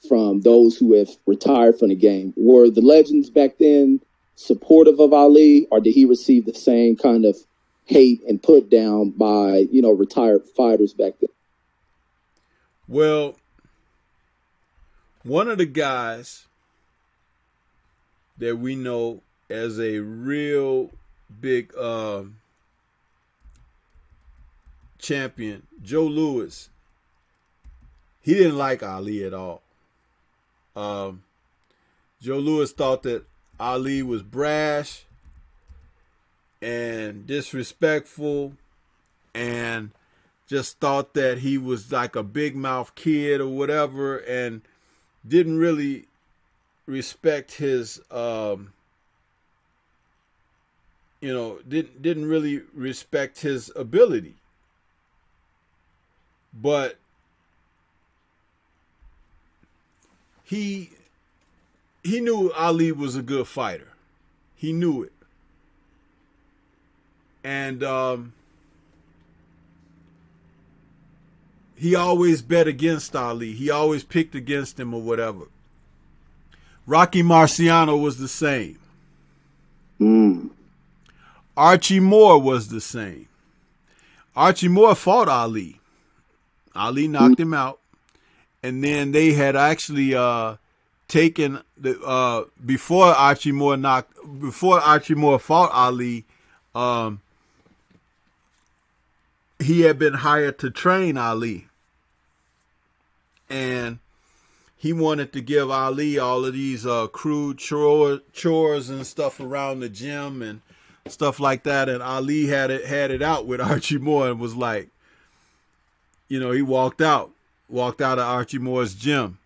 from those who have retired from the game. Were the legends back then supportive of Ali, or did he receive the same kind of hate and put down by, you know, retired fighters back then? Well, one of the guys that we know as a real big champion, Joe Louis, he didn't like Ali at all. Joe Louis thought that Ali was brash and disrespectful and just thought that he was like a big mouth kid or whatever, and didn't really respect his didn't really respect his ability. But he knew Ali was a good fighter. He knew it. And he always bet against Ali. He always picked against him or whatever. Rocky Marciano was the same. Archie Moore was the same. Archie Moore fought Ali. Ali knocked him out. And then they had actually taken the before Archie Moore fought Ali, he had been hired to train Ali. And he wanted to give Ali all of these crude chores and stuff around the gym and stuff like that. And Ali had it out with Archie Moore and was like, you know, he walked out of Archie Moore's gym.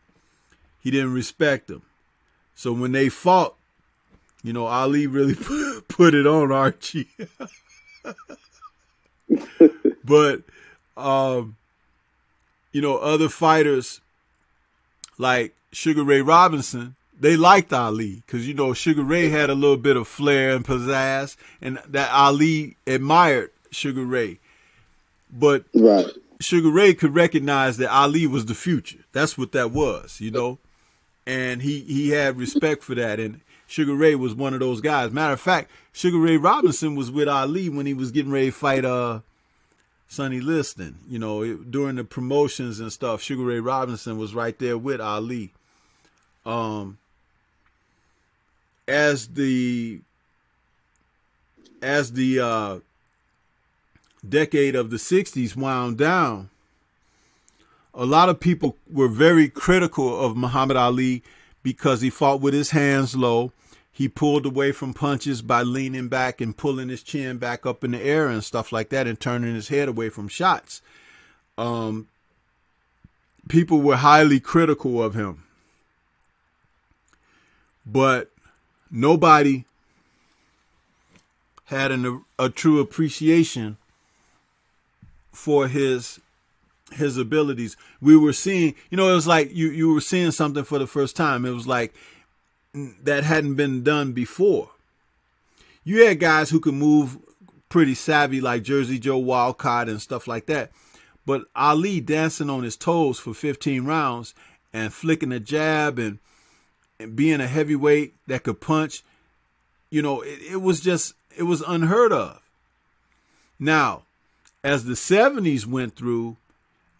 He didn't respect him. So when they fought, you know, Ali really put it on Archie. But, you know, other fighters like Sugar Ray Robinson, they liked Ali because, you know, Sugar Ray had a little bit of flair and pizzazz, and that Ali admired Sugar Ray. But right. Sugar Ray could recognize that Ali was the future. That's what that was, you know. And he had respect for that. And Sugar Ray was one of those guys. Matter of fact, Sugar Ray Robinson was with Ali when he was getting ready to fight Sonny Liston. You know, during the promotions and stuff, Sugar Ray Robinson was right there with Ali. As the decade of the 60s wound down, a lot of people were very critical of Muhammad Ali because he fought with his hands low. He pulled away from punches by leaning back and pulling his chin back up in the air and stuff like that, and turning his head away from shots. People were highly critical of him. But nobody had a true appreciation for his abilities. We were seeing, you know, it was like you were seeing something for the first time. It was like that hadn't been done before. You had guys who could move pretty savvy like Jersey Joe Walcott and stuff like that. But Ali dancing on his toes for 15 rounds and flicking a jab and being a heavyweight that could punch, you know, it was unheard of. Now, as the 70s went through,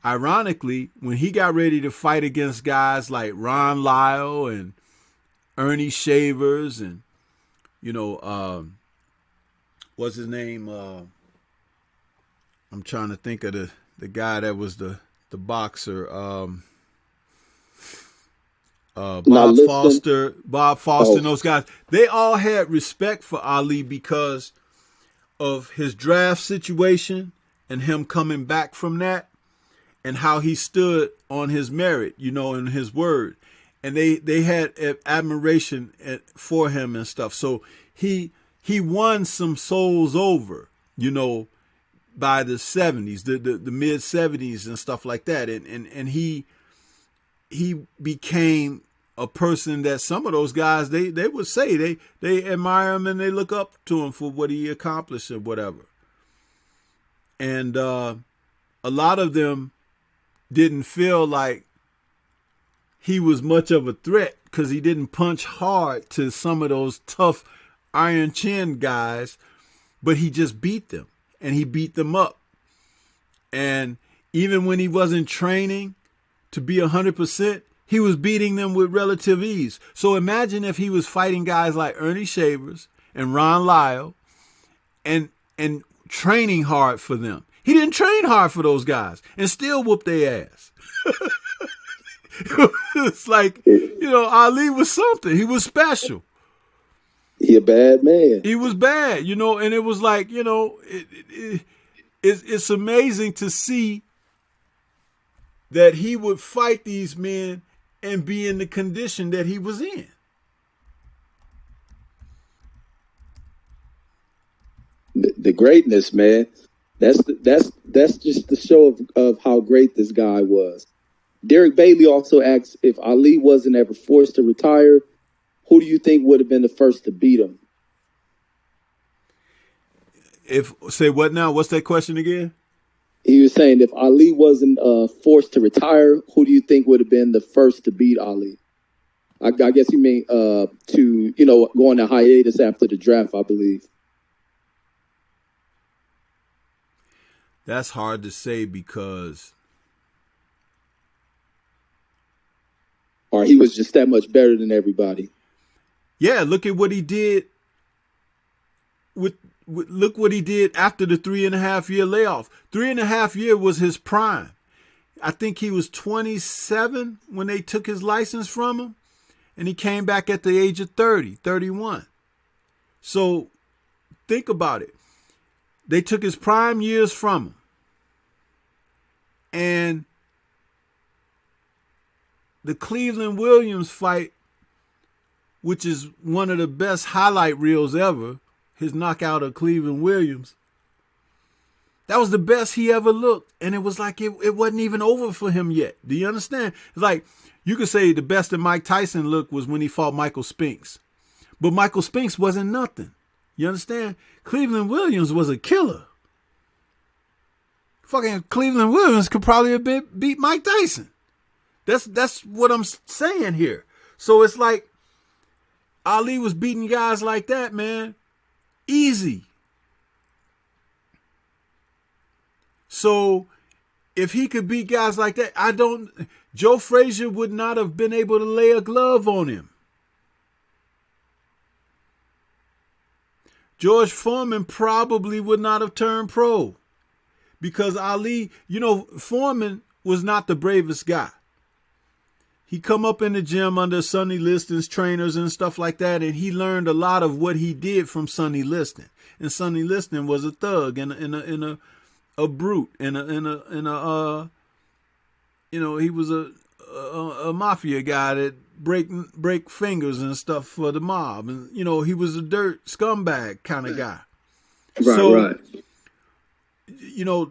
ironically, when he got ready to fight against guys like Ron Lyle and Ernie Shavers and, you know, what's his name? I'm trying to think of the guy that was the boxer. Bob Foster, and those guys. They all had respect for Ali because of his draft situation and him coming back from that and how he stood on his merit, you know, and his word. And they had admiration for him and stuff. So he won some souls over, you know, by the 70s, the mid 70s and stuff like that. And he became a person that some of those guys, they would say they admire him and they look up to him for what he accomplished or whatever. And a lot of them didn't feel like he was much of a threat because he didn't punch hard to some of those tough iron chin guys, but he just beat them and he beat them up. And even when he wasn't training to be 100%, he was beating them with relative ease. So imagine if he was fighting guys like Ernie Shavers and Ron Lyle and training hard for them. He didn't train hard for those guys and still whoop their ass. It's like, you know, Ali was something. He was special. He a bad man. He was bad, you know, and it was like, you know, it's amazing to see that he would fight these men and be in the condition that he was in. The greatness, man. That's just the show of how great this guy was. Derek Bailey also asks, if Ali wasn't ever forced to retire, who do you think would have been the first to beat him? Say what now? What's that question again? He was saying if Ali wasn't forced to retire, who do you think would have been the first to beat Ali? I guess you mean to, you know, go on a hiatus after the draft, I believe. That's hard to say because... Or he was just that much better than everybody. Yeah, look at what he did look what he did after the 3.5 year layoff. 3.5 years was his prime. I think he was 27 when they took his license from him, and he came back at the age of 30, 31. So think about it. They took his prime years from him. And the Cleveland Williams fight, which is one of the best highlight reels ever, his knockout of Cleveland Williams, that was the best he ever looked. And it was like it wasn't even over for him yet. Do you understand? It's like you could say the best that Mike Tyson looked was when he fought Michael Spinks. But Michael Spinks wasn't nothing. You understand? Cleveland Williams was a killer. Fucking Cleveland Williams could probably have beat Mike Tyson. That's what I'm saying here. So it's like Ali was beating guys like that, man. Easy. So if he could beat guys like that, Joe Frazier would not have been able to lay a glove on him. George Foreman probably would not have turned pro because Ali, Foreman was not the bravest guy. He come up in the gym under Sonny Liston's trainers and stuff like that, and he learned a lot of what he did from Sonny Liston. And Sonny Liston was a thug and a brute and he was a mafia guy that break fingers and stuff for the mob, and he was a dirt scumbag kind of guy. Right.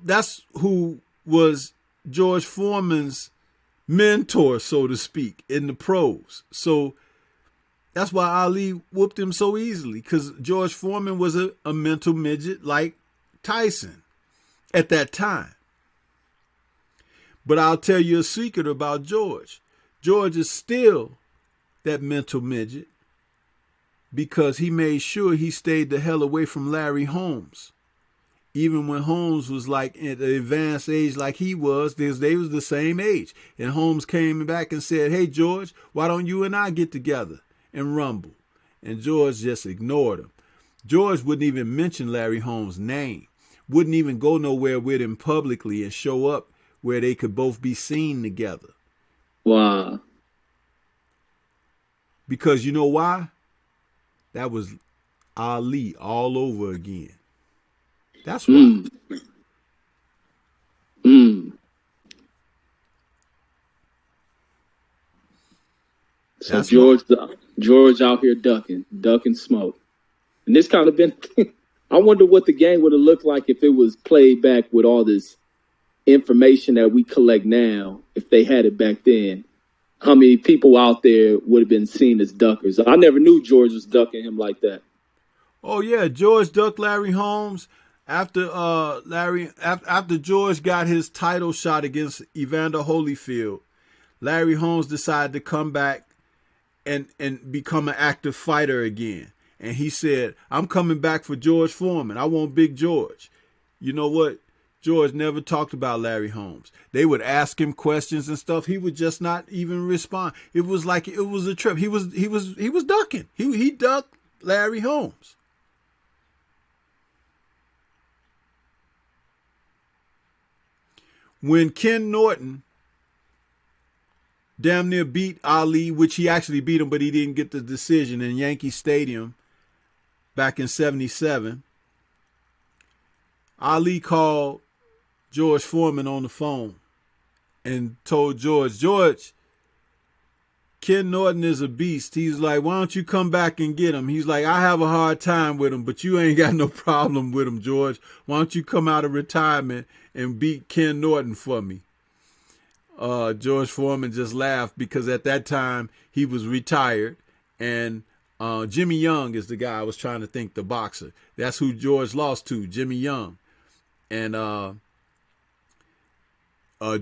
That's who was George Foreman's mentor, so to speak, in the pros. So that's why Ali whooped him so easily, because George Foreman was a mental midget like Tyson at that time. But I'll tell you a secret about George. George is still that mental midget because he made sure he stayed the hell away from Larry Holmes. Even when Holmes was like at an advanced age like he was, they was the same age. And Holmes came back and said, "Hey, George, why don't you and I get together and rumble?" And George just ignored him. George wouldn't even mention Larry Holmes' name, wouldn't even go nowhere with him publicly and show up where they could both be seen together. Wow. Because you know why? That was Ali all over again. That's why. So George out here ducking smoke. And this kind of been, I wonder what the game would have looked like if it was played back with all this information that we collect now, if they had it back then. How many people out there would have been seen as duckers? I never knew George was ducking him like that. Oh yeah, George ducked Larry Holmes after George got his title shot against Evander Holyfield. Larry Holmes decided to come back and become an active fighter again. And he said, "I'm coming back for George Foreman. I want Big George." You know what? George never talked about Larry Holmes. They would ask him questions and stuff. He would just not even respond. It was like it was a trip. He was ducking. He ducked Larry Holmes. When Ken Norton damn near beat Ali, which he actually beat him, but he didn't get the decision in Yankee Stadium back in '77, Ali called George Foreman on the phone and told George, Ken Norton is a beast. He's like, "Why don't you come back and get him?" He's like, "I have a hard time with him, but you ain't got no problem with him, George. Why don't you come out of retirement and beat Ken Norton for me?" George Foreman just laughed because at that time he was retired, and Jimmy Young is the guy I was trying to think, the boxer. That's who George lost to, Jimmy Young. And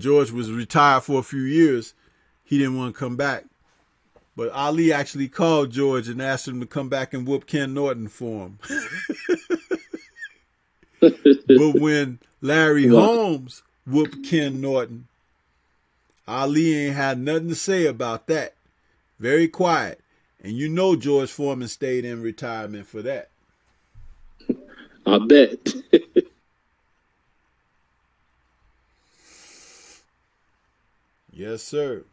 George was retired for a few years. He didn't want to come back. But Ali actually called George and asked him to come back and whoop Ken Norton for him. But when Larry Holmes whooped Ken Norton, Ali ain't had nothing to say about that. Very quiet. And you know George Foreman stayed in retirement for that. I bet. Yes, sir.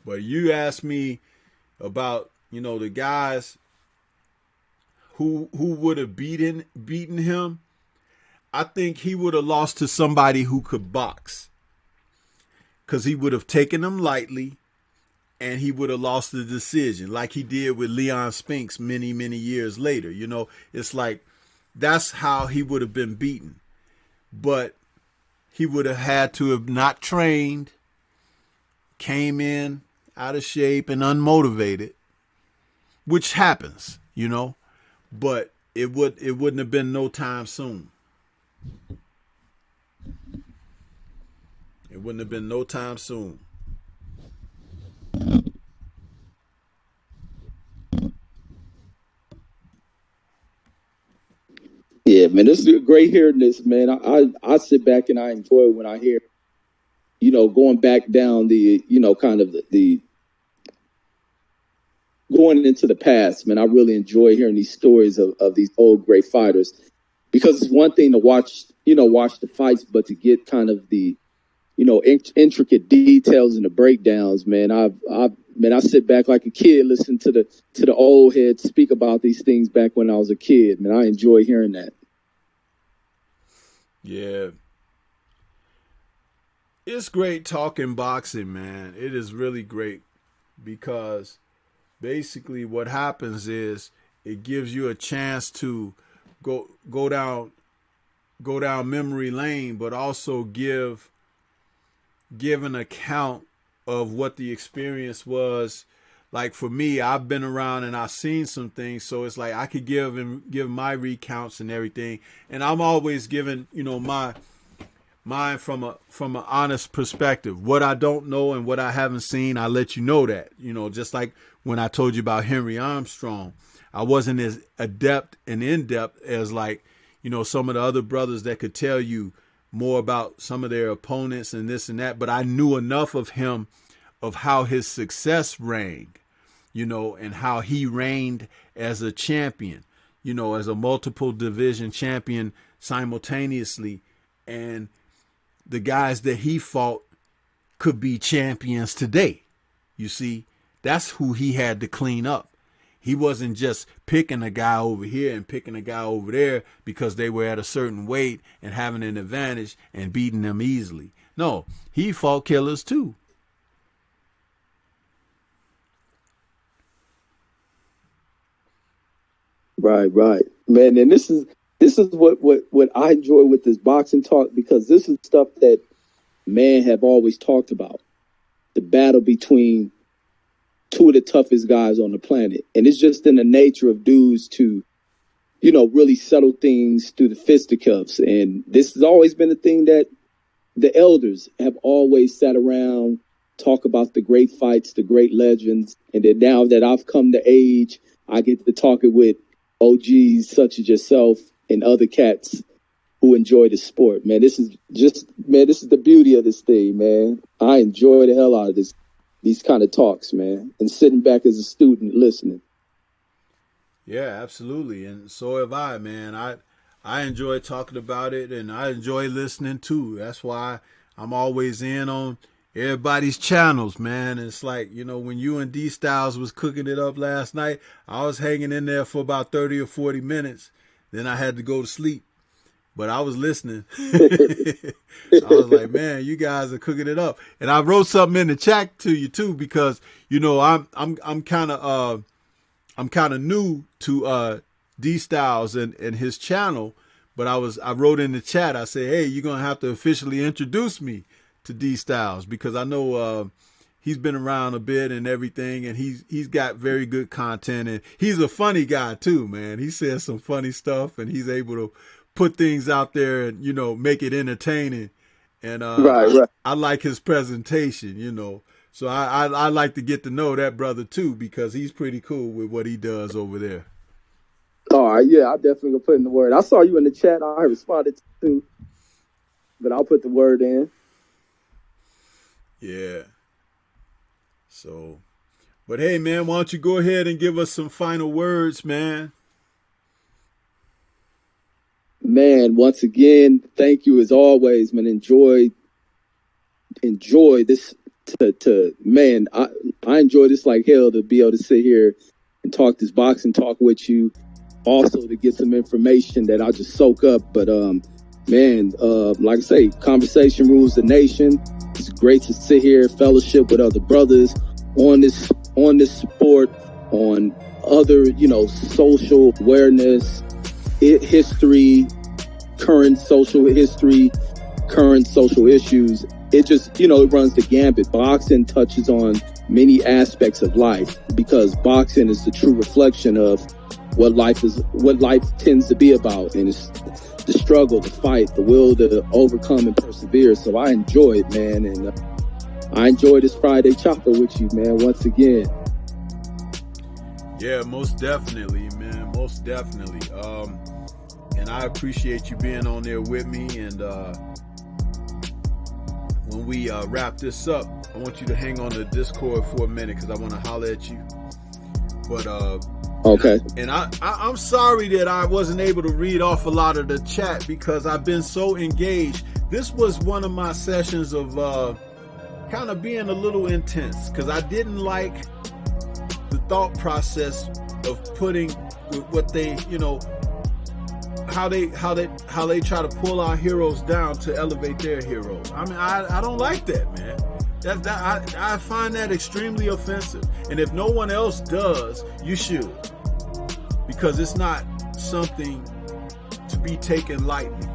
But you asked me about, the guys who would have beaten him. I think he would have lost to somebody who could box, because he would have taken him lightly, and he would have lost the decision like he did with Leon Spinks many, many years later. It's like that's how he would have been beaten. But he would have had to have not trained, came in out of shape and unmotivated, which happens, but it wouldn't have been no time soon. It wouldn't have been no time soon. Yeah, man, this is great hearing this, man. I sit back and I enjoy when I hear, going back down the, kind of the going into the past, man. I really enjoy hearing these stories of these old great fighters, because it's one thing to watch the fights, but to get kind of the, intricate details and the breakdowns, man. I sit back like a kid, listen to the old heads speak about these things back when I was a kid, man. I enjoy hearing that. Yeah. It's great talking boxing, man. It is really great because basically what happens is it gives you a chance to go down memory lane, but also give an account of what the experience was. Like for me, I've been around and I've seen some things, so it's like I could give my recounts and everything, and I'm always giving mine from an honest perspective. What I don't know and what I haven't seen, I let you know that. Just like when I told you about Henry Armstrong, I wasn't as adept and in depth as like some of the other brothers that could tell you more about some of their opponents and this and that, but I knew enough of him, of how his success reigned, and how he reigned as a champion, as a multiple division champion simultaneously. And the guys that he fought could be champions today. You see, that's who he had to clean up. He wasn't just picking a guy over here and picking a guy over there because they were at a certain weight and having an advantage and beating them easily. No, he fought killers too. Right, man. And this is what I enjoy with this boxing talk, because this is stuff that man have always talked about. The battle between two of the toughest guys on the planet. And it's just in the nature of dudes to, really settle things through the fisticuffs. And this has always been a thing that the elders have always sat around, talk about the great fights, the great legends. And then now that I've come to age, I get to talk it with OGs such as yourself and other cats who enjoy the sport. Man, this is the beauty of this thing, man. I enjoy the hell out of these kind of talks, man, and sitting back as a student listening. Yeah, absolutely. And so have I, man. I enjoy talking about it, and I enjoy listening too. That's why I'm always in on everybody's channels, man. It's like, when you and D Styles was cooking it up last night, I was hanging in there for about 30 or 40 minutes. Then I had to go to sleep. But I was listening. I was like, man, you guys are cooking it up. And I wrote something in the chat to you too, because I'm kind of new to D Styles and his channel. But I wrote in the chat, I said, hey, you're gonna have to officially introduce me to D Styles, because I know he's been around a bit and everything, and he's got very good content, and he's a funny guy too, man. He says some funny stuff, and he's able to put things out there and make it entertaining. And right. I like his presentation, so I like to get to know that brother too, because he's pretty cool with what he does over there. All right, yeah, I definitely gonna put in the word. I saw you in the chat. I responded to, but I'll put the word in. Yeah. So, but hey, man, why don't you go ahead and give us some final words, man? Man, once again, thank you as always, man. Enjoy this. Man, I enjoy this like hell, to be able to sit here and talk this boxing talk with you. Also to get some information that I'll just soak up. But man, like I say, conversation rules the nation. It's great to sit here, fellowship with other brothers on this sport, on other, social awareness, history, current social history, current social issues. It just, it runs the gambit. Boxing touches on many aspects of life, because boxing is the true reflection of what life tends to be about. And it's the struggle, the fight, the will to overcome and persevere. So I enjoy it, man. And I enjoy this Friday Chopper with you, man, once again. Yeah, most definitely, man. Most definitely. And I appreciate you being on there with me. And when we wrap this up, I want you to hang on to Discord for a minute because I want to holler at you. But okay. And I'm sorry that I wasn't able to read off a lot of the chat because I've been so engaged. This was one of my sessions of kind of being a little intense because I didn't like the thought process of putting what they, you know, how they try to pull our heroes down to elevate their heroes. I mean, I don't like that, man. I find that extremely offensive. And if no one else does, you should, because it's not something to be taken lightly.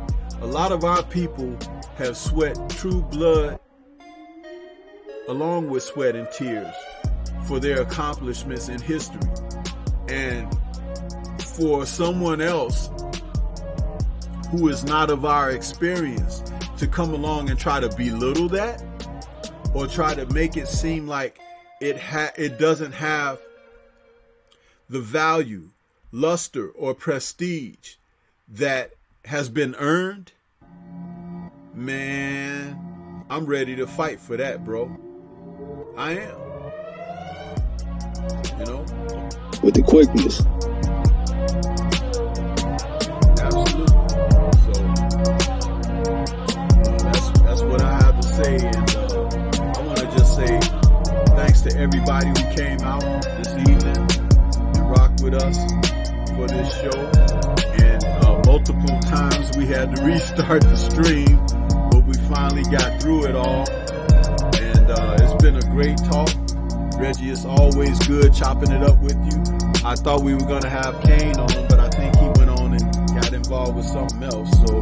A lot of our people have sweat true blood along with sweat and tears for their accomplishments in history. And for someone else who is not of our experience to come along and try to belittle that or try to make it seem like it doesn't have the value, luster, or prestige that has been earned, man, I'm ready to fight for that, bro. I am. You know? With the quickness. Absolutely. So, that's what I have to say. And I want to just say thanks to everybody who came out this evening and rocked with us for this show. And multiple times we had to restart the stream, but we finally got through it all. And it's been a great talk. Reggie, it's always good chopping it up with you. I thought we were going to have Kane on, but I think he went on and got involved with something else. So,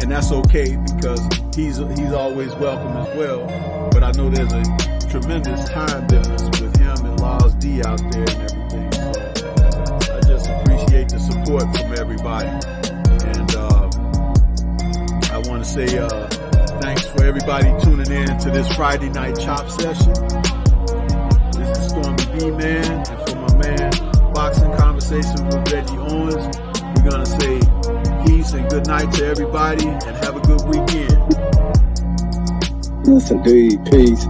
and that's okay because he's always welcome as well. But I know there's a tremendous time difference with him and Lars D out there and everything. So I just appreciate the support from everybody. And I want to say thanks for everybody tuning in to this Friday night chop session. This is Stormybman, and for my man, Boxing Conversations with Reggie Owens, we're going to say peace and good night to everybody, and have a good weekend. Yes, indeed. Peace.